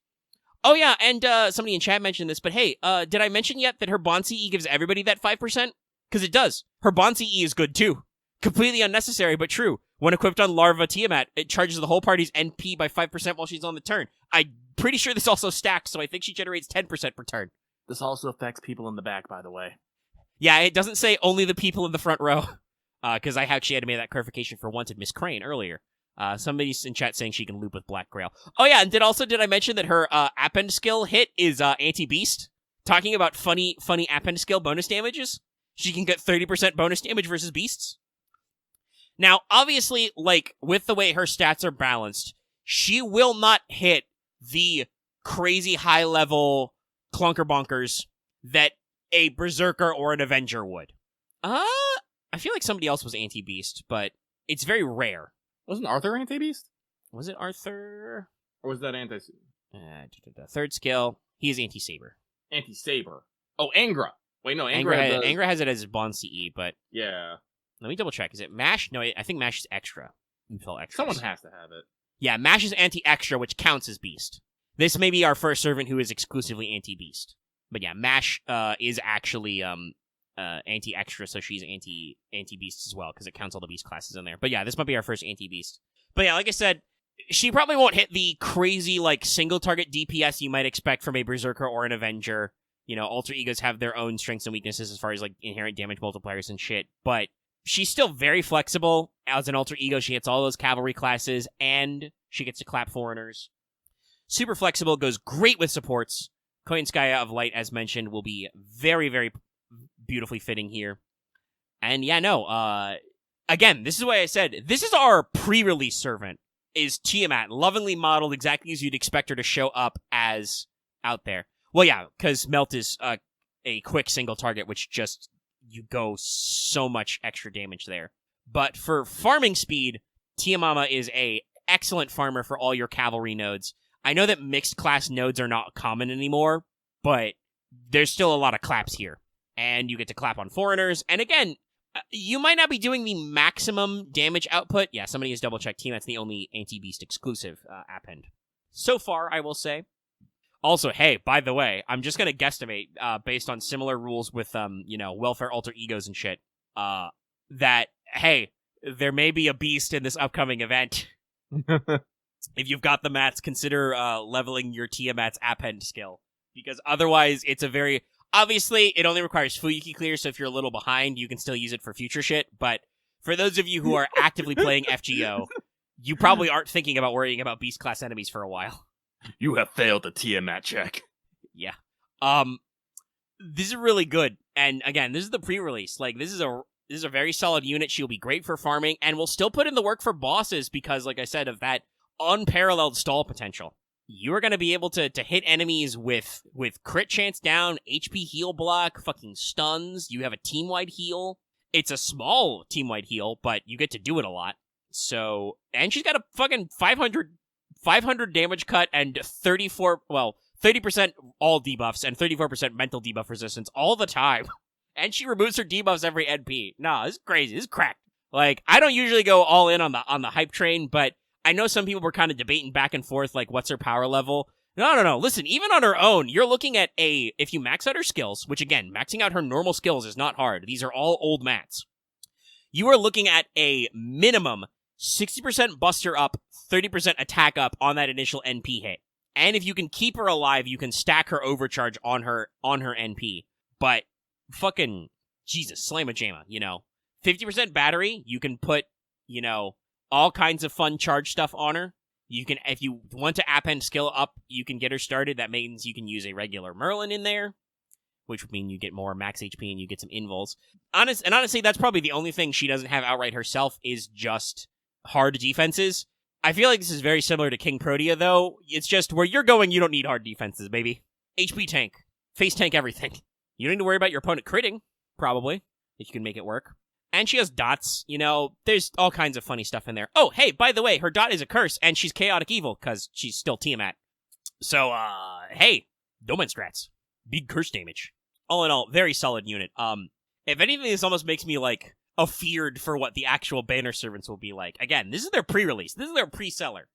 Oh, yeah, and somebody in chat mentioned this, but hey, did I mention yet that her Bond CE gives everybody that 5%? Because it does. Her Bond CE is good, too. Completely unnecessary, but true. When equipped on Larva Tiamat, it charges the whole party's NP by 5% while she's on the turn. I'm pretty sure this also stacks, so I think she generates 10% per turn. This also affects people in the back, by the way. Yeah, it doesn't say only the people in the front row. Because I actually had to make that clarification for Wanted Miss Crane earlier. Somebody's in chat saying she can loop with Black Grail. Oh yeah, and did I mention that her append skill hit is anti-beast? Talking about funny append skill bonus damages? She can get 30% bonus damage versus beasts. Now, obviously, like, with the way her stats are balanced, she will not hit the crazy high-level clunker bonkers that a Berserker or an Avenger would. I feel like somebody else was anti-beast, but it's very rare. Wasn't Arthur anti-beast? Was it Arthur? Or was that anti... Third skill, he is anti-saber. Anti-saber. Oh, Angra. Wait, no, Angra has it as Bond CE, but... Yeah. Let me double check. Is it MASH? No, I think MASH is extra. Someone has to have it. Yeah, MASH is anti-extra, which counts as beast. This may be our first servant who is exclusively anti-beast. But yeah, MASH is actually anti-extra, so she's anti-beast as well, because it counts all the beast classes in there. But yeah, this might be our first anti-beast. But yeah, like I said, she probably won't hit the crazy, like, single-target DPS you might expect from a Berserker or an Avenger. You know, alter egos have their own strengths and weaknesses as far as, like, inherent damage multipliers and shit. But she's still very flexible. As an alter ego, she hits all those cavalry classes, and she gets to clap foreigners. Super flexible, goes great with supports. Koyanskaya of Light, as mentioned, will be very, very beautifully fitting here. And yeah, no, again, this is why I said, this is our pre-release servant, is Tiamat, lovingly modeled exactly as you'd expect her to show up as out there. Well, yeah, because Melt is a quick single target, which just, you go so much extra damage there. But for farming speed, Tiamama is a excellent farmer for all your cavalry nodes. I know that mixed class nodes are not common anymore, but there's still a lot of claps here. And you get to clap on foreigners. And again, you might not be doing the maximum damage output. Yeah, somebody has double-checked. Tmat's the only anti-beast exclusive append. So far, I will say. Also, hey, by the way, I'm just going to guesstimate, based on similar rules with, welfare alter egos and shit, that, hey, there may be a beast in this upcoming event. If you've got the mats, consider leveling your Tiamat's append skill. Because otherwise, it's a very... Obviously, it only requires Fuyuki clear, so if you're a little behind, you can still use it for future shit. But for those of you who are actively playing FGO, you probably aren't thinking about worrying about beast class enemies for a while. You have failed the Tiamat check. Yeah. This is really good. And again, this is the pre-release. Like, this is a very solid unit. She'll be great for farming, and we'll still put in the work for bosses because, like I said, of that unparalleled stall potential. You're going to be able to hit enemies with crit chance down, HP heal block, fucking stuns. You have a team-wide heal. It's a small team-wide heal, but you get to do it a lot. So, and she's got a fucking 500 damage cut and 30% all debuffs and 34% mental debuff resistance all the time. And she removes her debuffs every NP. Nah, this is crazy. This is cracked. Like, I don't usually go all in on the hype train, but I know some people were kind of debating back and forth, like, what's her power level? No. Listen, even on her own, you're looking at if you max out her skills, which again, maxing out her normal skills is not hard. These are all old mats. You are looking at a minimum 60% buster up, 30% attack up on that initial NP hit. And if you can keep her alive, you can stack her overcharge on her NP. But fucking Jesus, slamma-jamma, 50% battery, you can put, all kinds of fun charge stuff on her. You can, if you want to append skill up, you can get her started. That means you can use a regular Merlin in there, which would mean you get more max HP and you get some invols. Honestly, that's probably the only thing she doesn't have outright herself is just hard defenses. I feel like this is very similar to King Protea, though. It's just where you're going, you don't need hard defenses, baby. HP tank. Face tank everything. You don't need to worry about your opponent critting, probably, if you can make it work. And she has dots, there's all kinds of funny stuff in there. Oh, hey, by the way, her dot is a curse, and she's chaotic evil, because she's still Tiamat. So, hey, domain strats. Big curse damage. All in all, very solid unit. If anything, this almost makes me, afeared for what the actual banner servants will be like. Again, this is their pre-release. This is their pre-seller.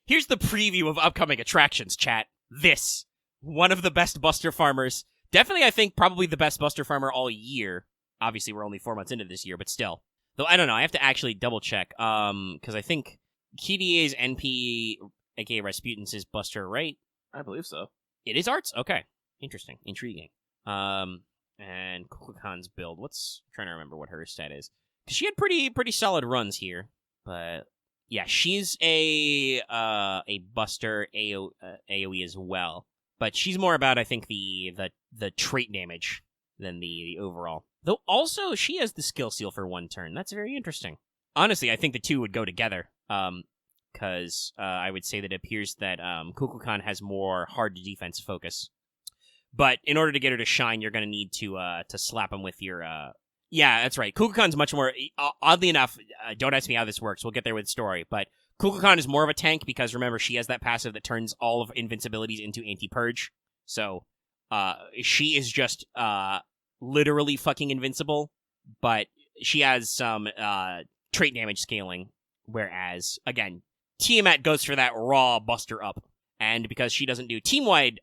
Here's the preview of upcoming attractions, chat. This. One of the best Buster Farmers. Definitely, I think, probably the best Buster Farmer all year. Obviously, we're only 4 months into this year, but still. Though, I don't know. I have to actually double-check. Because I think KDA's NP, aka Rasputin's, is Buster, right? I believe so. It is Arts? Okay. Interesting. Intriguing. And Kukulkan's build. I'm trying to remember what her stat is. Because she had pretty solid runs here. But, yeah, she's a Buster AoE as well. But she's more about, I think, the trait damage than the overall. Though also, she has the skill seal for 1 turn. That's very interesting. Honestly, I think the two would go together. Because I would say that it appears that Kukulkan has more hard defense focus. But in order to get her to shine, you're going to need to slap him with your... Yeah, that's right. Kukulkan's much more... Oddly enough, don't ask me how this works. We'll get there with the story. But Kukulkan is more of a tank because, remember, she has that passive that turns all of invincibilities into anti-purge. So, she is just literally fucking invincible. But she has some trait damage scaling. Whereas, again, Tiamat goes for that raw buster up. And because she doesn't do team-wide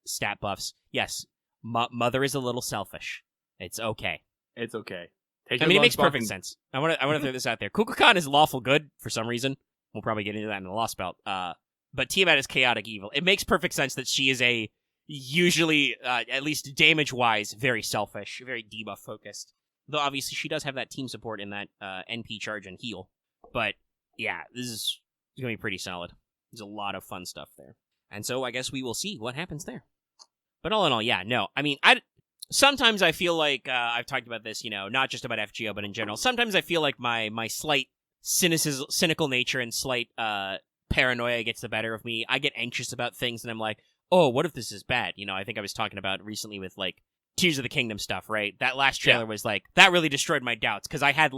stat buffs, yes, Mother is a little selfish. It's okay. It's okay. It makes perfect sense. I want to throw this out there. Kukulkan is lawful good for some reason. We'll probably get into that in the Lost Belt. But Tiamat is chaotic evil. It makes perfect sense that she is a usually, at least damage-wise, very selfish, very debuff-focused. Though obviously she does have that team support in that NP charge and heal. But yeah, this is going to be pretty solid. There's a lot of fun stuff there. And so I guess we will see what happens there. But all in all, yeah, no. I mean, sometimes I feel like, I've talked about this, not just about FGO, but in general. Sometimes I feel like my slight cynical nature and slight paranoia gets the better of me. I get anxious about things, and I'm like, oh, what if this is bad? I think I was talking about recently with, Tears of the Kingdom stuff, right? That last trailer was that really destroyed my doubts, because I had,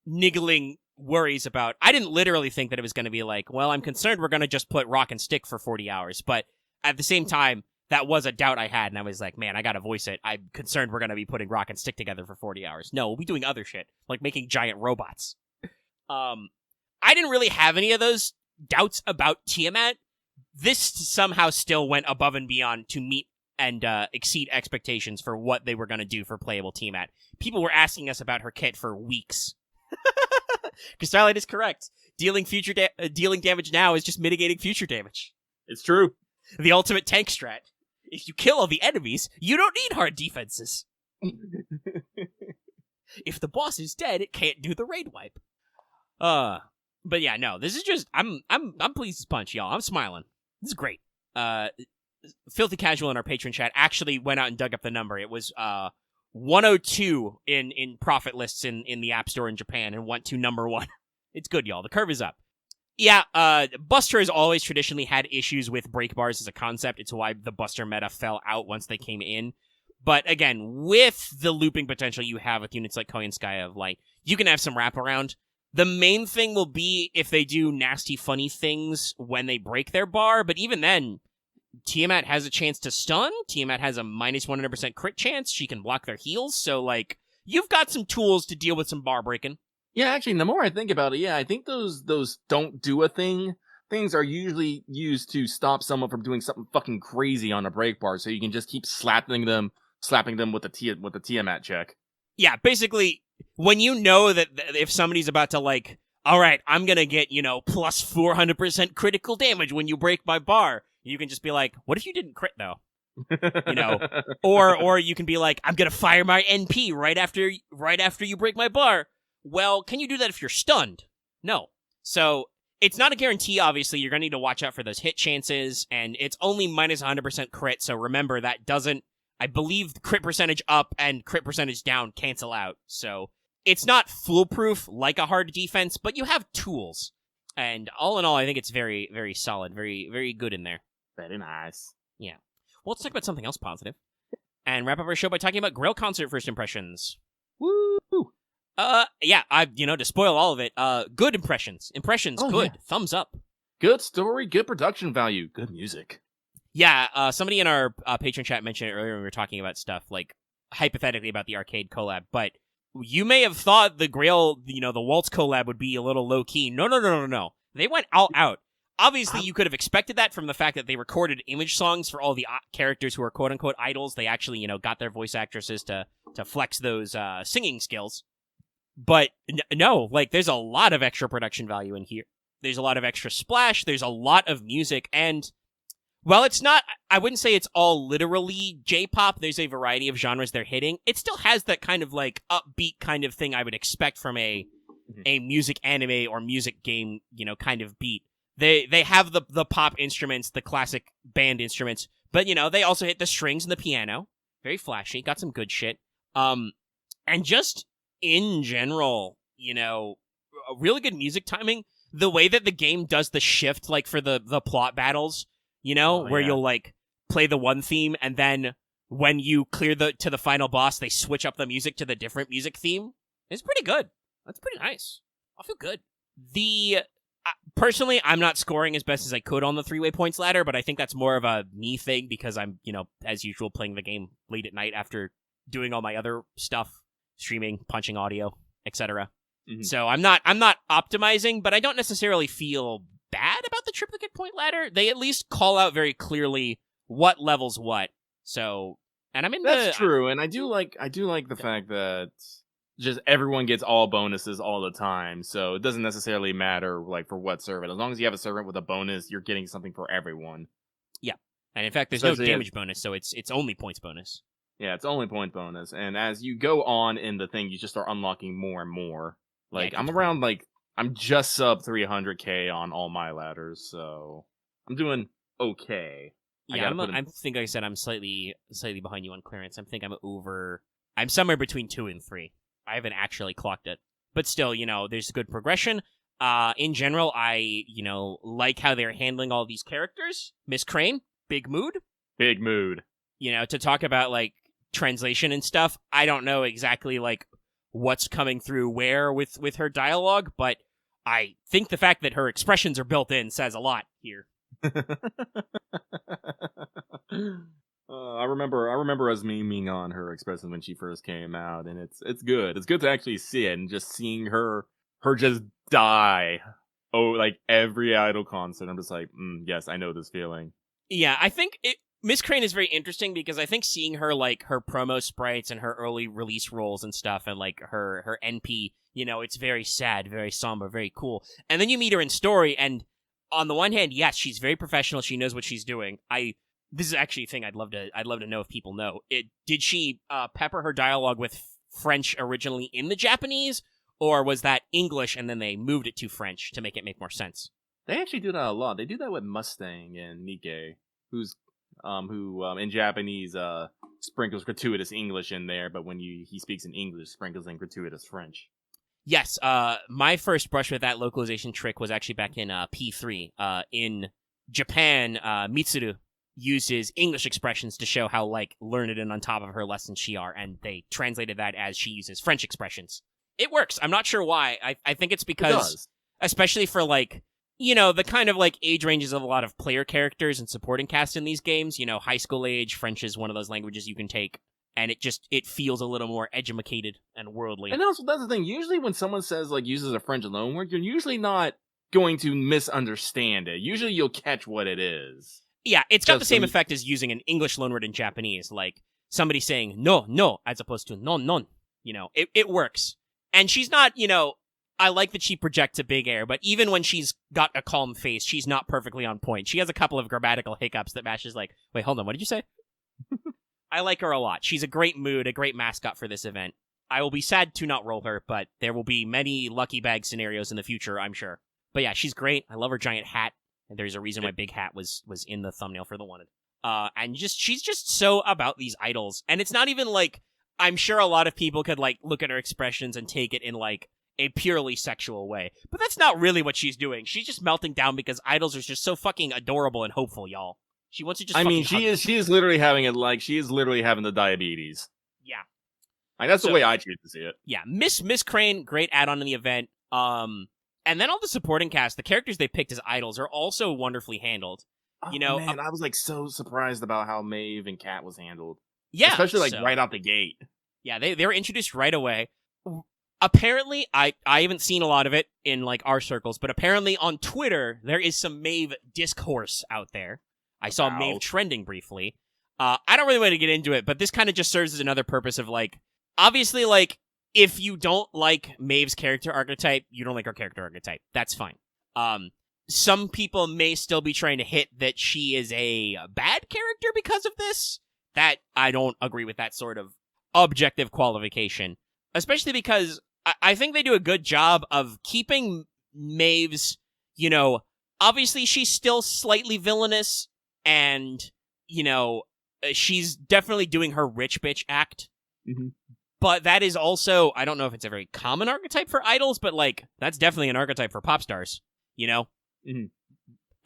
niggling worries about... I didn't literally think that it was going to be well, I'm concerned we're going to just put rock and stick for 40 hours. But at the same time, that was a doubt I had, and I was like, man, I got to voice it. I'm concerned we're going to be putting rock and stick together for 40 hours. No, we'll be doing other shit, like making giant robots. I didn't really have any of those doubts about Tiamat. This somehow still went above and beyond to meet and exceed expectations for what they were going to do for playable Tiamat. People were asking us about her kit for weeks. Because Starlight is correct. Dealing damage now is just mitigating future damage. It's true. The ultimate tank strat. If you kill all the enemies, you don't need hard defenses. If the boss is dead, it can't do the raid wipe. But yeah, no, this is just... I'm pleased as punch, y'all. I'm smiling. This is great. Filthy Casual in our Patreon chat actually went out and dug up the number. It was 102 in profit lists in the App Store in Japan and went to number 1. It's good, y'all. The curve is up. Yeah, Buster has always traditionally had issues with break bars as a concept. It's why the Buster meta fell out once they came in. But again, with the looping potential you have with units like Koyan Sky of Light, you can have some wraparound. The main thing will be if they do nasty, funny things when they break their bar, but even then, Tiamat has a chance to stun. Tiamat has a minus 100% crit chance. She can block their heals, so, you've got some tools to deal with some bar breaking. Yeah, actually, the more I think about it, I think those don't do a thing things are usually used to stop someone from doing something fucking crazy on a break bar, so you can just keep slapping them with the Tiamat check. Yeah, basically, when you know that if somebody's about to, like, all right, I'm gonna get, plus 400% critical damage when you break my bar, you can just be like, what if you didn't crit, though? Or you can be like, I'm gonna fire my NP right after you break my bar. Well, can you do that if you're stunned? No. So, it's not a guarantee, obviously. You're gonna need to watch out for those hit chances, and it's only minus 100% crit, so remember, that doesn't, I believe crit percentage up and crit percentage down cancel out. So it's not foolproof like a hard defense, but you have tools. And all in all, I think it's very, very solid, very, very good in there. Very nice. Yeah. Well, let's talk about something else positive. And wrap up our show by talking about Grail Concert first impressions. Woo! Yeah, to spoil all of it, good impressions. Impressions, good. Yeah. Thumbs up. Good story, good production value, good music. Yeah, somebody in our patron chat mentioned it earlier when we were talking about stuff, like, hypothetically about the Arcade Collab, but you may have thought the Grail, the Waltz Collab would be a little low-key. No. They went all out. Obviously, you could have expected that from the fact that they recorded image songs for all the characters who are quote-unquote idols. They actually, got their voice actresses to flex those singing skills. But no, like, there's a lot of extra production value in here. There's a lot of extra splash. There's a lot of music, and while it's not, I wouldn't say it's all literally J-pop, there's a variety of genres they're hitting, it still has that kind of, like, upbeat kind of thing I would expect from a music anime or music game, kind of beat. They have the pop instruments, the classic band instruments, but, they also hit the strings and the piano. Very flashy, got some good shit. And just, in general, really good music timing. The way that the game does the shift, like, for the plot battles, where you'll, like, play the one theme, and then when you clear to the final boss, they switch up the music to the different music theme. It's pretty good. That's pretty nice. I feel good. Personally, I'm not scoring as best as I could on the 3-way points ladder, but I think that's more of a me thing, because I'm, as usual, playing the game late at night after doing all my other stuff, streaming, punching audio, etc. Mm-hmm. So I'm not optimizing, but I don't necessarily feel bad about the triplicate point ladder. They at least call out very clearly what levels what. So, and I'm in That's true, and I do like the fact that just everyone gets all bonuses all the time, so it doesn't necessarily matter, like, for what servant. As long as you have a servant with a bonus, you're getting something for everyone. Yeah, and in fact, there's no damage bonus, so it's only points bonus. Yeah, it's only point bonus, and as you go on in the thing, you just start unlocking more and more. Like, I'm around, like, I'm just sub 300k on all my ladders, so I'm doing okay. Yeah, I think, like I said, I'm slightly behind you on clearance. I'm somewhere between 2 and 3. I haven't actually clocked it, but still, there's good progression. In general, I, like how they're handling all these characters. Miss Crane, big mood. Big mood. To talk about, like, translation and stuff, I don't know exactly, like, what's coming through where with her dialogue, but I think the fact that her expressions are built in says a lot here. I remember us memeing on her expressions when she first came out, and it's good. It's good to actually see it, and just seeing her just die. Oh, like every idol concert, I'm just like, yes, I know this feeling. Yeah, I think Miss Crane is very interesting because I think seeing her, like, her promo sprites and her early release roles and stuff, and, like, her NP, it's very sad, very somber, very cool. And then you meet her in story, and on the one hand, yes, she's very professional. She knows what she's doing. This is actually a thing I'd love to know if people know. Did she pepper her dialogue with French originally in the Japanese, or was that English and then they moved it to French to make it make more sense? They actually do that a lot. They do that with Mustang and Nikkei, who in Japanese sprinkles gratuitous English in there, but when he speaks in English, sprinkles in gratuitous French. Yes, my first brush with that localization trick was actually back in P3. In Japan, Mitsuru uses English expressions to show how, like, learned and on top of her lessons she are, and they translated that as she uses French expressions. It works. I'm not sure why. I think it's because, especially for, like, the kind of, like, age ranges of a lot of player characters and supporting cast in these games, high school age, French is one of those languages you can take, and it feels a little more educated and worldly. And also, that's the thing, usually when someone says, like, uses a French loanword, you're usually not going to misunderstand it. Usually you'll catch what it is. Yeah, it's got the Just same so- effect as using an English loanword in Japanese, like somebody saying no, no, as opposed to non, non. It works. And she's not, I like that she projects a big air, but even when she's got a calm face, she's not perfectly on point. She has a couple of grammatical hiccups that Mash is like, wait, hold on, what did you say? I like her a lot. She's a great mood, a great mascot for this event. I will be sad to not roll her, but there will be many lucky bag scenarios in the future, I'm sure. But yeah, she's great. I love her giant hat. And there's a reason why Big Hat was in the thumbnail for the Wanted. And she's just so about these idols. And it's not even like, I'm sure a lot of people could like look at her expressions and take it in like a purely sexual way. But that's not really what she's doing. She's just melting down because idols are just so fucking adorable and hopeful, y'all. She wants to just she is literally having it like she is literally having the diabetes. Yeah. Like that's the way I choose to see it. Yeah, Miss Crane, great add-on in the event. And then all the supporting cast, the characters they picked as idols are also wonderfully handled. Man, I was like so surprised about how Maeve and Kat was handled. Yeah, especially like right out the gate. Yeah, they were introduced right away. Apparently, I haven't seen a lot of it in like our circles, but apparently on Twitter there is some Maeve discourse out there. I saw Maeve trending briefly. I don't really want to get into it, but this kind of just serves as another purpose of like, obviously, like if you don't like Maeve's character archetype, you don't like her character archetype. That's fine. Some people may still be trying to hit that she is a bad character because of this. That I don't agree with that sort of objective qualification, especially because I think they do a good job of keeping Maeve's, obviously she's still slightly villainous and, she's definitely doing her rich bitch act. Mm-hmm. But that is also, I don't know if it's a very common archetype for idols, but like, that's definitely an archetype for pop stars, Mm-hmm.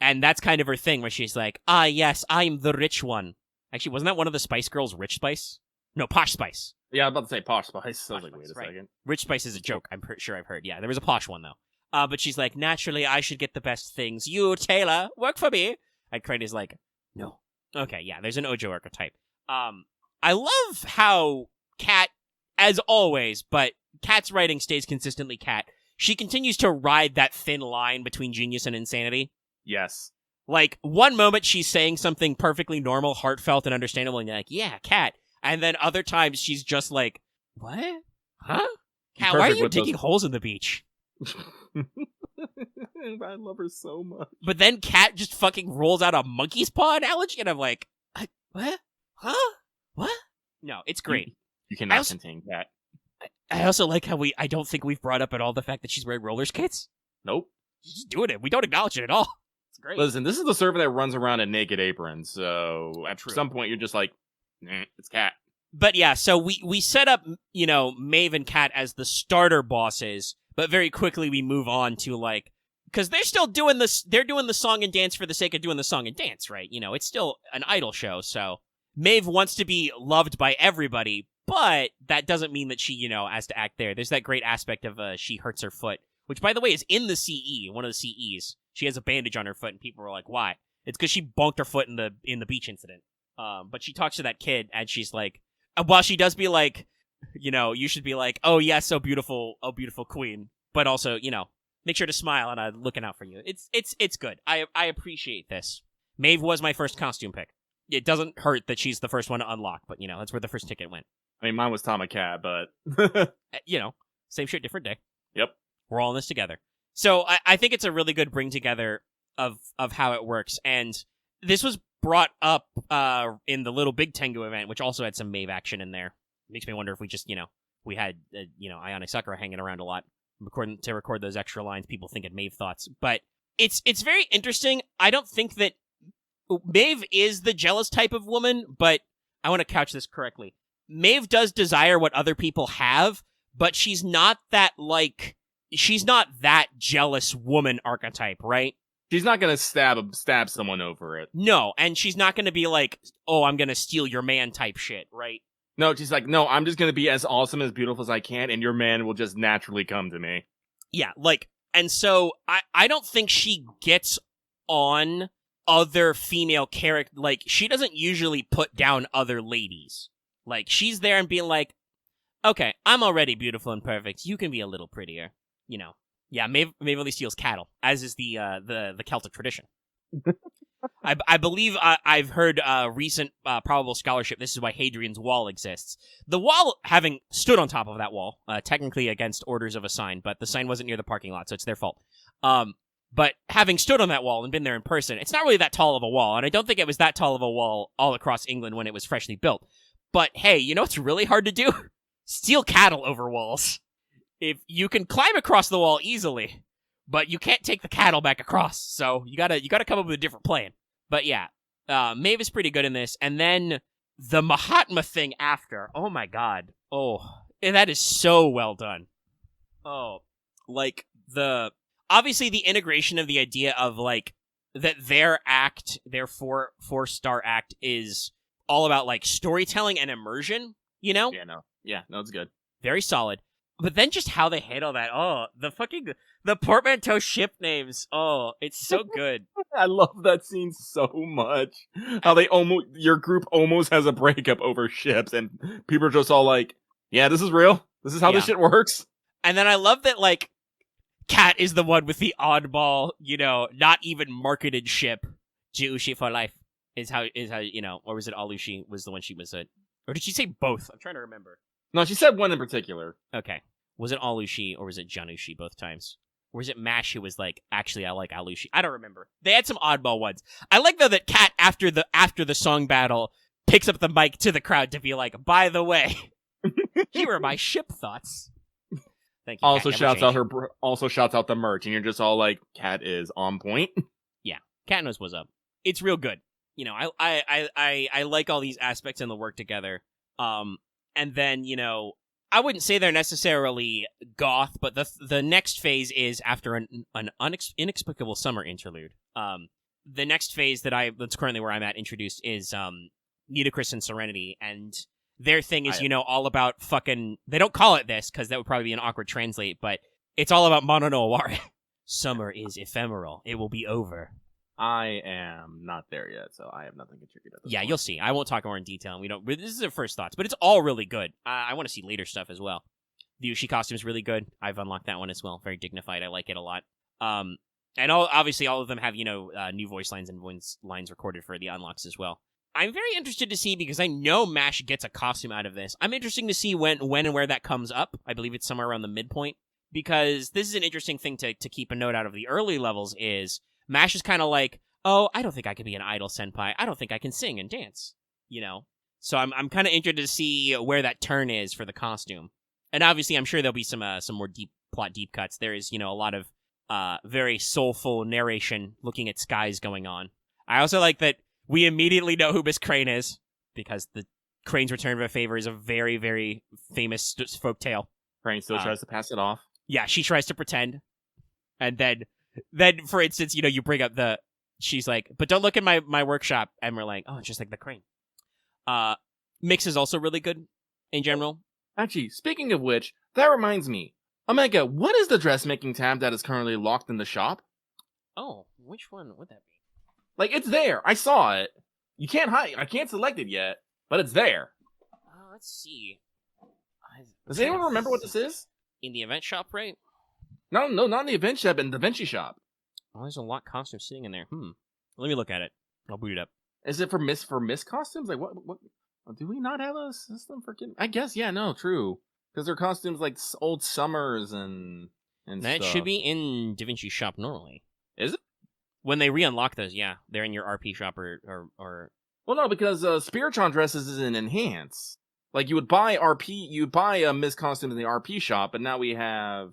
And that's kind of her thing where she's like, yes, I'm the rich one. Actually, wasn't that one of the Spice Girls, Rich Spice? No, Posh Spice. Yeah, I was about to say Posh Spice. I was Posh like, Spice, wait a right. second. Rich Spice is a joke, I'm pretty sure I've heard. Yeah, there was a posh one, though. But she's like, naturally, I should get the best things. You, Taylor, work for me. And Crane is like, no. Okay, yeah, there's an Ojo archetype. I love how Kat, as always, but Kat's writing stays consistently Kat. She continues to ride that thin line between genius and insanity. Yes. Like, one moment she's saying something perfectly normal, heartfelt, and understandable, and you're like, yeah, Kat. And then other times she's just like, what? Huh? Kat, why are you digging holes in the beach? I love her so much. But then Kat just fucking rolls out a monkey's paw analogy, and I'm like, what? Huh? What? No, it's great. You cannot contain Kat. I also like how I don't think we've brought up at all the fact that she's wearing roller skates. Nope. She's just doing it. We don't acknowledge it at all. It's great. Listen, this is the server that runs around in naked aprons, so at some point you're just like, it's Kat. But yeah, so we set up, Maeve and Kat as the starter bosses, but very quickly we move on to like, because they're still doing this, they're doing the song and dance for the sake of doing the song and dance, right? It's still an idol show, so Maeve wants to be loved by everybody, but that doesn't mean that she, has to act there. There's that great aspect of she hurts her foot, which by the way is in the CE, one of the CEs. She has a bandage on her foot, and people were like, why? It's because she bonked her foot in the beach incident. But she talks to that kid, and she's like, while she does be like, you should be like, oh yes, oh beautiful queen, but also, make sure to smile, and I'm looking out for you. It's good. I appreciate this. Maeve was my first costume pick. It doesn't hurt that she's the first one to unlock, but that's where the first ticket went. I mean, mine was Tiamat, but same shit, different day. Yep, we're all in this together. So I think it's a really good bring together of how it works, and this was brought up in the Little Big Tengu event, which also had some Maeve action in there. Makes me wonder if we just we had Ionic Sakura hanging around a lot, to record those extra lines. People thinking Maeve thoughts, but it's very interesting. I don't think that Maeve is the jealous type of woman, but I want to couch this correctly. Maeve does desire what other people have, but she's not that jealous woman archetype, right? She's not gonna stab someone over it. No, and she's not gonna be like, oh, I'm gonna steal your man type shit, right? No, she's like, no, I'm just gonna be as awesome, as beautiful as I can, and your man will just naturally come to me. Yeah, and so I don't think she gets on other female character. Like, she doesn't usually put down other ladies. Like, she's there and being like, okay, I'm already beautiful and perfect. You can be a little prettier. Yeah, Maverly steals cattle, as is the Celtic tradition. I believe I've heard recent probable scholarship. This is why Hadrian's Wall exists. The wall, having stood on top of that wall, technically against orders of a sign, but the sign wasn't near the parking lot, so it's their fault. But having stood on that wall and been there in person, it's not really that tall of a wall, and I don't think it was that tall of a wall all across England when it was freshly built. But hey, you know what's really hard to do? Steal cattle over walls. If you can climb across the wall easily, but you can't take the cattle back across, so you gotta come up with a different plan. But yeah, Maeve is pretty good in this, and then the Mahatma thing after. Oh my god. Oh, that is so well done. Oh, like obviously the integration of the idea of like that their act, their four-star act is all about like storytelling and immersion, you know? Yeah, no, it's good. Very solid. But then just how they handle that. Oh, the portmanteau ship names. Oh, it's so good. I love that scene so much. How your group almost has a breakup over ships, and people are just all like, yeah, this is real. This is how this shit works. And then I love that, like, Kat is the one with the oddball, you know, not even marketed ship. Jiushi for life is how, you know, or was it Alushi was the one she was at? Or did she say both? I'm trying to remember. No, she said one in particular. Okay. Was it Alushi or was it Janushi both times? Or was it Mash who was like, actually, I like Alushi? I don't remember. They had some oddball ones. I like, though, that Kat, after the song battle, picks up the mic to the crowd to be like, by the way, here are my ship thoughts. Thank you, also shouts out the merch, and you're just all like, Kat is on point. Yeah, Kat knows what's up. It's real good. You know, I like all these aspects and the work together. And then, you know, I wouldn't say they're necessarily goth, but the next phase is after an inexplicable summer interlude. The next phase that's currently where I'm at introduced is Nidacris and Serenity, and their thing is, you know, all about fucking. They don't call it this because that would probably be an awkward translate, but it's all about Mono no Aware. Summer is ephemeral. It will be over. I am not there yet, so I have nothing to contribute at this point. You'll see. I won't talk more in detail. This is our first thoughts, but it's all really good. I want to see later stuff as well. The Ushi costume is really good. I've unlocked that one as well. Very dignified. I like it a lot. And obviously all of them have, you know, new voice lines and voice lines recorded for the unlocks as well. I'm very interested to see, because I know MASH gets a costume out of this. I'm interested to see when and where that comes up. I believe it's somewhere around the midpoint, because this is an interesting thing to keep a note out of the early levels is MASH is kind of like, oh, I don't think I could be an idol senpai. I don't think I can sing and dance, you know? So I'm kind of interested to see where that turn is for the costume. And obviously I'm sure there'll be some more deep cuts. There is, you know, a lot of very soulful narration looking at skies going on. I also like that we immediately know who Miss Crane is, because the Crane's Return of a Favor is a very, very famous folktale. Crane still tries to pass it off. Yeah, she tries to pretend. And then for instance, you know, you bring up she's like, but don't look at my workshop. And we're like, oh, it's just like the Crane. Mix is also really good in general. Actually, speaking of which, that reminds me. Omega, what is the dressmaking tab that is currently locked in the shop? Oh, which one would that be? Like, it's there. I saw it. You can't hide. I can't select it yet, but it's there. Let's see. Does anyone remember what this is? In the event shop, right? No, not in the event shop, in the Vinci shop. Oh, there's a locked costume sitting in there. Let me look at it. I'll boot it up. Is it for Miss costumes? Like, what? Do we not have a system for kidding? I guess, yeah, no, true. Because their costumes like old Summers and that stuff. Should be in Da Vinci shop normally. Is it? When they re-unlock those, yeah. They're in your RP shop or... Well, no, because Spiritron dresses is an enhance. Like, you would buy a Miss costume in the RP shop, but now we have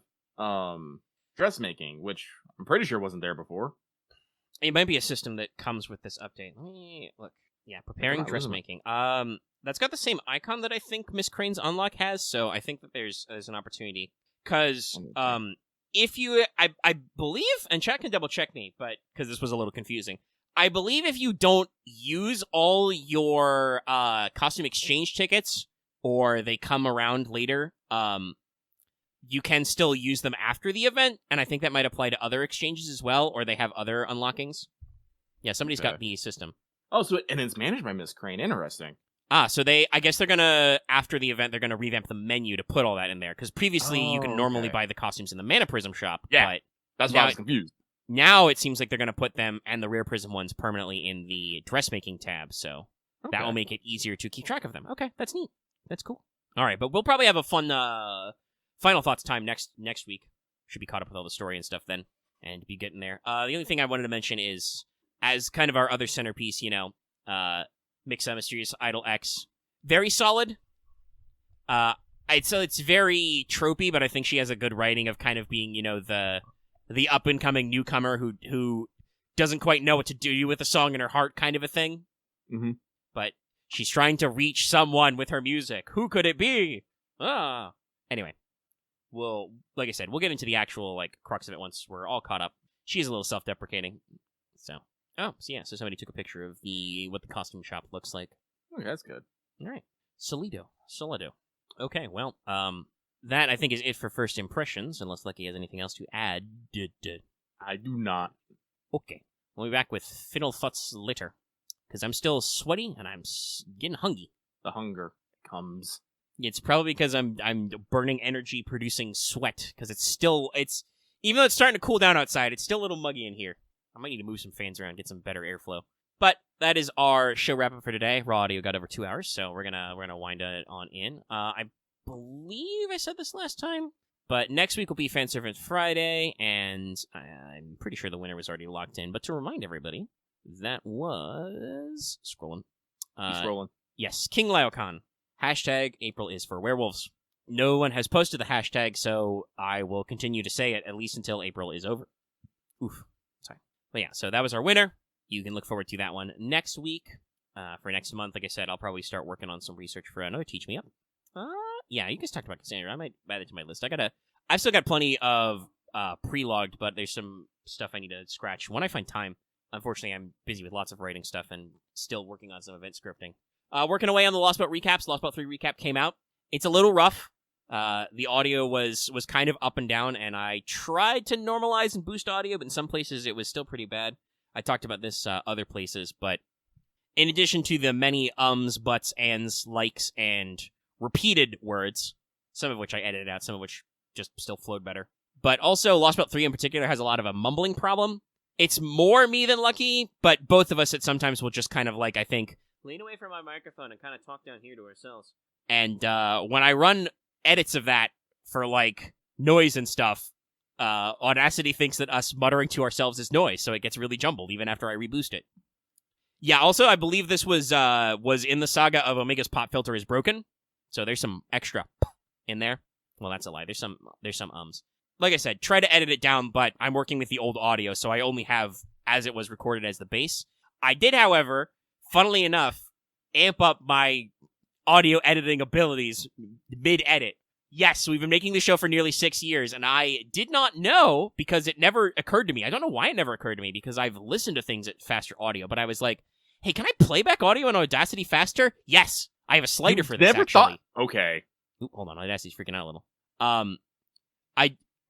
dressmaking, which I'm pretty sure wasn't there before. It might be a system that comes with this update. Let me look. Yeah, preparing dressmaking. That's got the same icon that I think Miss Crane's unlock has, so I think that there's an opportunity. Because if you, I believe, and chat can double check me, but because this was a little confusing. I believe if you don't use all your costume exchange tickets, or they come around later, you can still use them after the event, and I think that might apply to other exchanges as well, or they have other unlockings. Yeah, somebody's got the system. Oh, so and it's managed by Miss Crane. Interesting. So I guess they're gonna, after the event, they're gonna revamp the menu to put all that in there. Because previously you can normally buy the costumes in the Mana Prism shop. Yeah, but that's why I was confused. Now it seems like they're gonna put them and the Rare Prism ones permanently in the dressmaking tab. So that will make it easier to keep track of them. Okay, that's neat. That's cool. All right, but we'll probably have a fun final thoughts time next week. Should be caught up with all the story and stuff then, and be getting there. The only thing I wanted to mention is, as kind of our other centerpiece, Mixa Mysterious Idol X, very solid. It's very tropey, but I think she has a good writing of kind of being, the up and coming newcomer who doesn't quite know what to do with a song in her heart, kind of a thing. Mm-hmm. But she's trying to reach someone with her music. Who could it be? Anyway, like I said, we'll get into the actual crux of it once we're all caught up. She's a little self-deprecating, so. So somebody took a picture of what the costume shop looks like. Okay, that's good. All right. Solido. Okay, well, that I think is it for first impressions, unless Lucky has anything else to add. I do not. Okay. We'll be back with final thoughts later, because I'm still sweaty and I'm getting hungry. The hunger comes. It's probably because I'm burning energy producing sweat, because even though it's starting to cool down outside, it's still a little muggy in here. I might need to move some fans around, get some better airflow. But that is our show wrap-up for today. Raw audio got over 2 hours, so we're gonna wind it on in. I believe I said this last time, but next week will be Fan Servant Friday, and I'm pretty sure the winner was already locked in. But to remind everybody, that was... Scrolling. Scrolling. Yes, King Laocoon. Hashtag April is for werewolves. No one has posted the hashtag, so I will continue to say it at least until April is over. Oof. But yeah, so that was our winner. You can look forward to that one next week. For next month, like I said, I'll probably start working on some research for another Teach Me Up. Yeah, you guys talked about Cassandra. I might add it to my list. I've still got plenty of pre-logged, but there's some stuff I need to scratch when I find time. Unfortunately, I'm busy with lots of writing stuff and still working on some event scripting. Working away on the Lost Boat recaps. Lost Boat 3 recap came out. It's a little rough. The audio was kind of up and down, and I tried to normalize and boost audio, but in some places it was still pretty bad. I talked about this other places, but in addition to the many ums, buts, ands, likes, and repeated words, some of which I edited out, some of which just still flowed better. But also, Lost Boat 3 in particular has a lot of a mumbling problem. It's more me than Lucky, but both of us at sometimes will just kind of I think, lean away from my microphone and kind of talk down here to ourselves. And when I run edits of that for noise and stuff, Audacity thinks that us muttering to ourselves is noise, so it gets really jumbled even after I reboost it. Yeah, also I believe this was in the saga of Omega's pop filter is broken, so there's some extra in there. Well, that's a lie. There's some ums. Like I said, try to edit it down, but I'm working with the old audio, so I only have as it was recorded as the base. I did, however, funnily enough, amp up my audio editing abilities mid-edit. Yes, we've been making the show for nearly 6 years, and I did not know, because it never occurred to me. I don't know why it never occurred to me, because I've listened to things at faster audio, but I was like, hey, can I play back audio on Audacity faster? Yes, I have a slider for this, actually. Okay. Ooh, hold on, Audacity's freaking out a little.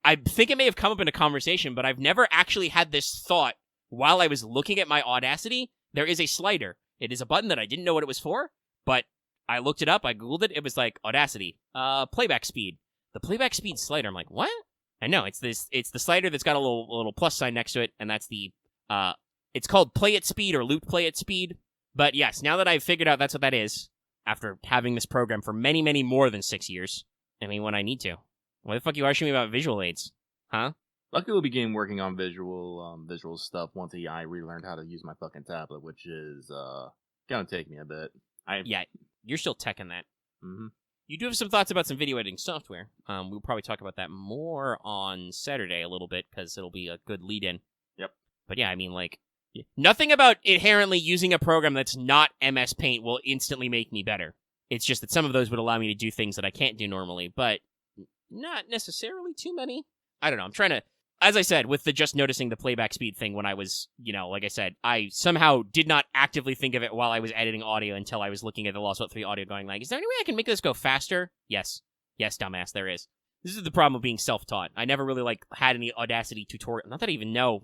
I think it may have come up in a conversation, but I've never actually had this thought while I was looking at my Audacity. There is a slider. It is a button that I didn't know what it was for, but I looked it up, I googled it, it was Audacity, playback speed. The playback speed slider, I'm like, what? And no, it's the slider that's got a little plus sign next to it, and that's it's called play at speed or loop play at speed. But yes, now that I've figured out that's what that is, after having this program for many, many more than 6 years, I mean, when I need to. Why the fuck you asking me about visual aids? Huh? Lucky will begin working on visual stuff once I relearned how to use my fucking tablet, which is gonna take me a bit. Yeah, you're still teching that. Mm-hmm. You do have some thoughts about some video editing software. We'll probably talk about that more on Saturday a little bit, because it'll be a good lead-in. Yep. But yeah, I mean, nothing about inherently using a program that's not MS Paint will instantly make me better. It's just that some of those would allow me to do things that I can't do normally, but not necessarily too many. I don't know. I'm trying to, as I said, with the just noticing the playback speed thing when I was, like I said, I somehow did not actively think of it while I was editing audio until I was looking at the Lost Boat 3 audio going is there any way I can make this go faster? Yes. Yes, dumbass, there is. This is the problem of being self-taught. I never really, had any Audacity tutorial. Not that I even know.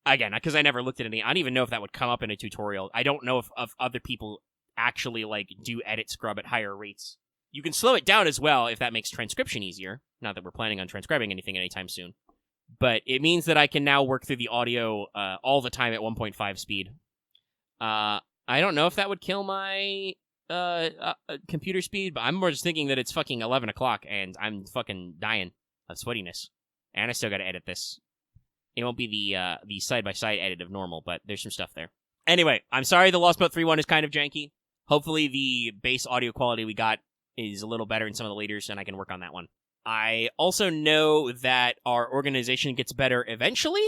Again, because I never looked at any. I don't even know if that would come up in a tutorial. I don't know if other people actually, like, do edit scrub at higher rates. You can slow it down as well if that makes transcription easier. Not that we're planning on transcribing anything anytime soon. But it means that I can now work through the audio all the time at 1.5 speed. I don't know if that would kill my computer speed, but I'm more just thinking that it's fucking 11 o'clock and I'm fucking dying of sweatiness. And I still gotta edit this. It won't be the side-by-side edit of normal, but there's some stuff there. Anyway, I'm sorry the Lost Boat 3.1 is kind of janky. Hopefully the base audio quality we got is a little better in some of the laters, and I can work on that one. I also know that our organization gets better eventually.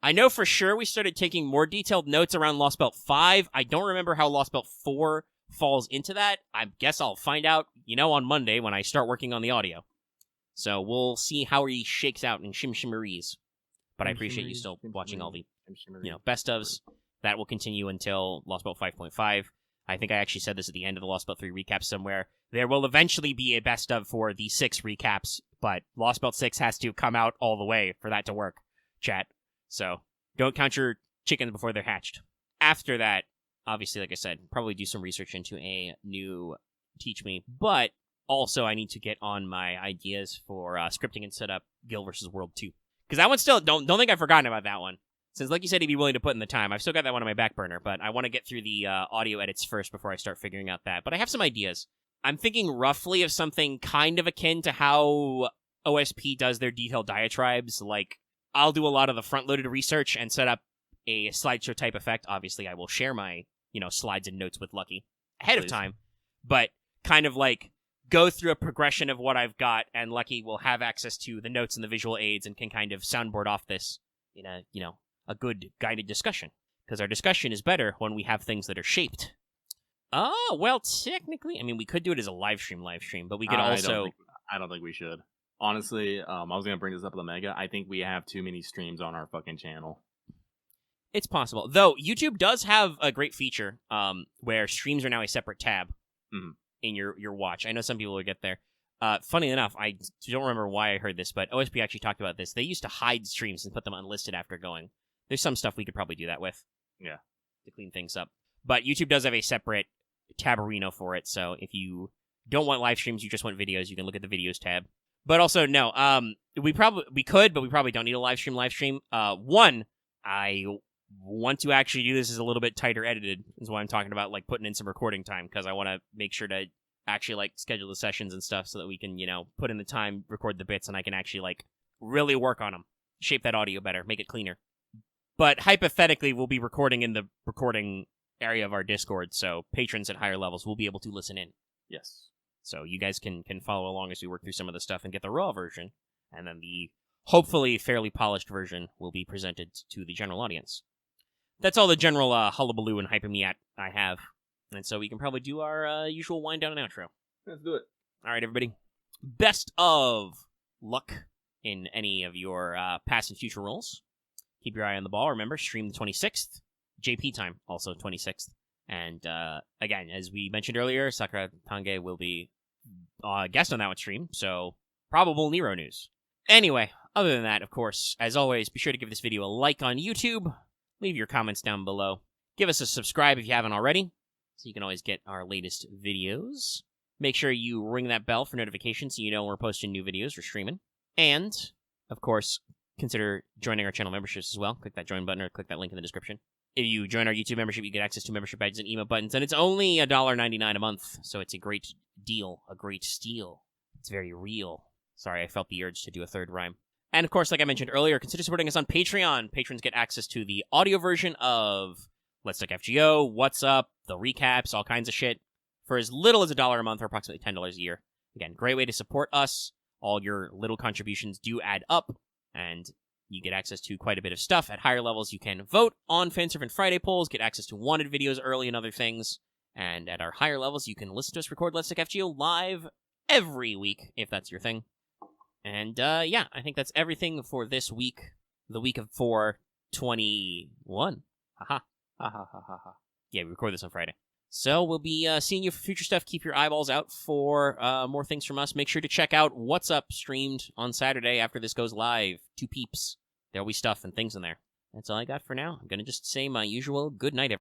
I know for sure we started taking more detailed notes around Lost Belt 5. I don't remember how Lost Belt 4 falls into that. I guess I'll find out, on Monday when I start working on the audio. So we'll see how he shakes out in Shimmeries. But I appreciate you still watching all the, best ofs. That will continue until Lost Belt 5.5. I think I actually said this at the end of the Lost Belt 3 recap somewhere. There will eventually be a best of for the 6 recaps, but Lost Belt 6 has to come out all the way for that to work, chat. So don't count your chickens before they're hatched. After that, obviously, like I said, probably do some research into a new Teach Me, but also I need to get on my ideas for scripting and set up Guild vs. World 2. Because that one still, don't think I've forgotten about that one. Since, like you said, he'd be willing to put in the time. I've still got that one on my back burner, but I want to get through the audio edits first before I start figuring out that. But I have some ideas. I'm thinking roughly of something kind of akin to how OSP does their detailed diatribes. Like, I'll do a lot of the front-loaded research and set up a slideshow type effect. Obviously, I will share my, slides and notes with Lucky ahead of time. But kind of like go through a progression of what I've got, and Lucky will have access to the notes and the visual aids and can kind of soundboard off this in a good guided discussion. Because our discussion is better when we have things that are shaped. Oh, well, technically, we could do it as a live stream, but we could also... I don't think we should. Honestly, I was going to bring this up at the Mega. I think we have too many streams on our fucking channel. It's possible. Though, YouTube does have a great feature where streams are now a separate tab in your watch. I know some people will get there. Funny enough, I don't remember why I heard this, but OSP actually talked about this. They used to hide streams and put them unlisted after going. There's some stuff we could probably do that with. Yeah. To clean things up. But YouTube does have a separate tabarino for it, so if you don't want live streams, you just want videos, you can look at the videos tab. But also, no, we could, but we probably don't need a live stream. One, I want to actually do this as a little bit tighter edited, is why I'm talking about, like, putting in some recording time, because I want to make sure to actually, like, schedule the sessions and stuff so that we can, put in the time, record the bits, and I can actually, like, really work on them. Shape that audio better, make it cleaner. But hypothetically, we'll be recording in the recording area of our Discord, so patrons at higher levels will be able to listen in. Yes. So you guys can follow along as we work through some of the stuff and get the raw version, and then the hopefully fairly polished version will be presented to the general audience. That's all the general hullabaloo and hype-me-at I have, and so we can probably do our usual wind down and outro. Let's do it. All right, everybody. Best of luck in any of your past and future roles. Keep your eye on the ball. Remember, stream the 26th. JP time, also 26th. And, again, as we mentioned earlier, Sakura Tange will be guest on that one stream, so probable Nero news. Anyway, other than that, of course, as always, be sure to give this video a like on YouTube. Leave your comments down below. Give us a subscribe if you haven't already, so you can always get our latest videos. Make sure you ring that bell for notifications so you know when we're posting new videos or streaming. And, of course, consider joining our channel memberships as well. Click that join button or click that link in the description. If you join our YouTube membership, you get access to membership badges and email buttons, and it's only $1.99 a month, so it's a great deal, a great steal. It's very real. Sorry, I felt the urge to do a third rhyme. And, of course, like I mentioned earlier, consider supporting us on Patreon. Patrons get access to the audio version of Let's Talk FGO, What's Up, the recaps, all kinds of shit, for as little as $1 a month or approximately $10 a year. Again, great way to support us. All your little contributions do add up, and you get access to quite a bit of stuff. At higher levels, you can vote on Fanservant Friday polls, get access to wanted videos early and other things. And at our higher levels, you can listen to us record Let's Talk FGO live every week, if that's your thing. And, yeah, I think that's everything for this week. The week of 4/21. Haha. Ha ha ha ha ha. Yeah, we record this on Friday. So we'll be seeing you for future stuff. Keep your eyeballs out for more things from us. Make sure to check out What's Up streamed on Saturday after this goes live. 2 peeps. There'll be stuff and things in there. That's all I got for now. I'm going to just say my usual good night, everyone.